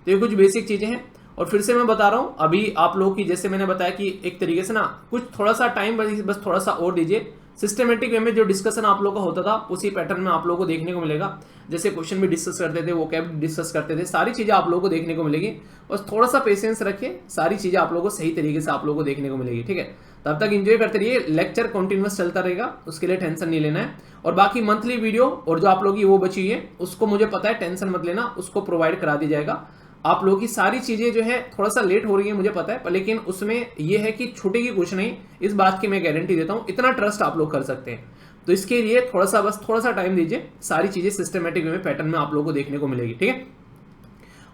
तो ये कुछ बेसिक चीजें हैं। और फिर से मैं बता रहा हूं, अभी आप लोगों की जैसे मैंने बताया कि एक तरीके से ना कुछ थोड़ा सा टाइम बस थोड़ा सा और दीजिए। सिस्टमेटिक वे में जो डिस्कशन आप लोगों का होता था उसी पैटर्न में आप लोगों को देखने को मिलेगा। जैसे क्वेश्चन भी डिस्कस करते थे, वोकैब डिस्कस करते थे, सारी चीजें आप लोगों को देखने को मिलेगी। बस थोड़ा सा पेशेंस रखिए, सारी चीजें आप लोगों को सही तरीके से आप लोगों को देखने को मिलेगी, ठीक है। तब तक एंजॉय करते रहिए, लेक्चर कंटिन्यूअस चलता रहेगा, उसके लिए टेंशन नहीं लेना है। और बाकी मंथली वीडियो और जो आप लोगों की वो बची है उसको मुझे पता है, टेंशन मत लेना, उसको प्रोवाइड करा दी जाएगा। आप लोगों की सारी चीजें जो है थोड़ा सा लेट हो रही है मुझे पता है, पर लेकिन उसमें यह है कि छूटेगी कुछ नहीं, इस बात की मैं गारंटी देता हूं। इतना ट्रस्ट आप लोग कर सकते हैं। तो इसके लिए थोड़ा सा टाइम दीजिए, सारी चीजें सिस्टमेटिक वे में पैटर्न में आप लोगों को देखने को मिलेगी, ठीक है।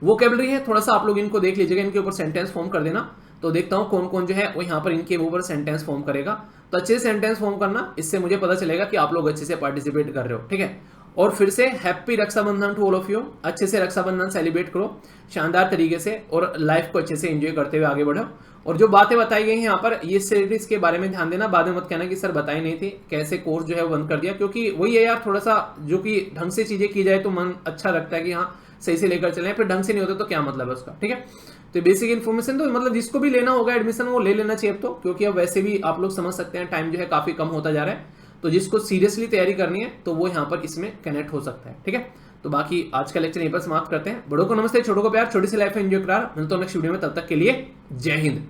वोकैबुलरी है, थोड़ा सा आप लोग इनको देख लीजिएगा, इनके ऊपर सेंटेंस फॉर्म कर देना। तो देखता हूं कौन कौन जो है वो यहाँ पर इनके ऊपर सेंटेंस फॉर्म करेगा। तो अच्छे से सेंटेंस फॉर्म करना, इससे मुझे पता चलेगा कि आप लोग अच्छे से पार्टिसिपेट कर रहे हो, ठीक है। और फिर से happy Raksha Bandhan to all of you. अच्छे से रक्षाबंधन सेलिब्रेट करो शानदार तरीके से, और लाइफ को अच्छे से एंजॉय करते हुए आगे बढ़ो। और जो बातें बताई गई हैं यहाँ पर, ये सीरीज के बारे में ध्यान देना, बाद में मत कहना कि सर बताई नहीं थी, कैसे कोर्स जो है वो बंद कर दिया। क्योंकि वही है यार, थोड़ा सा जो कि ढंग से चीजें की जाए तो मन अच्छा लगता है कि हाँ सही से लेकर चले, फिर ढंग से नहीं होता तो क्या मतलब है उसका, ठीक है। तो बेसिक इन्फॉर्मेशन तो मतलब जिसको भी लेना होगा एडमिशन वो ले लेना चाहिए अब तो, क्योंकि अब वैसे भी आप लोग समझ सकते हैं टाइम जो है काफी कम होता जा रहा है। तो जिसको सीरियसली तैयारी करनी है तो वो यहाँ पर इसमें कनेक्ट हो सकता है, ठीक है। तो बाकी आज का लेक्चर यहीं पर समाप्त करते हैं। बड़ों को नमस्ते, छोटों को प्यार, छोटी सी लाइफ एंजॉय करार। मिलता हूं नेक्स्ट वीडियो में, तब तक के लिए जय हिंद।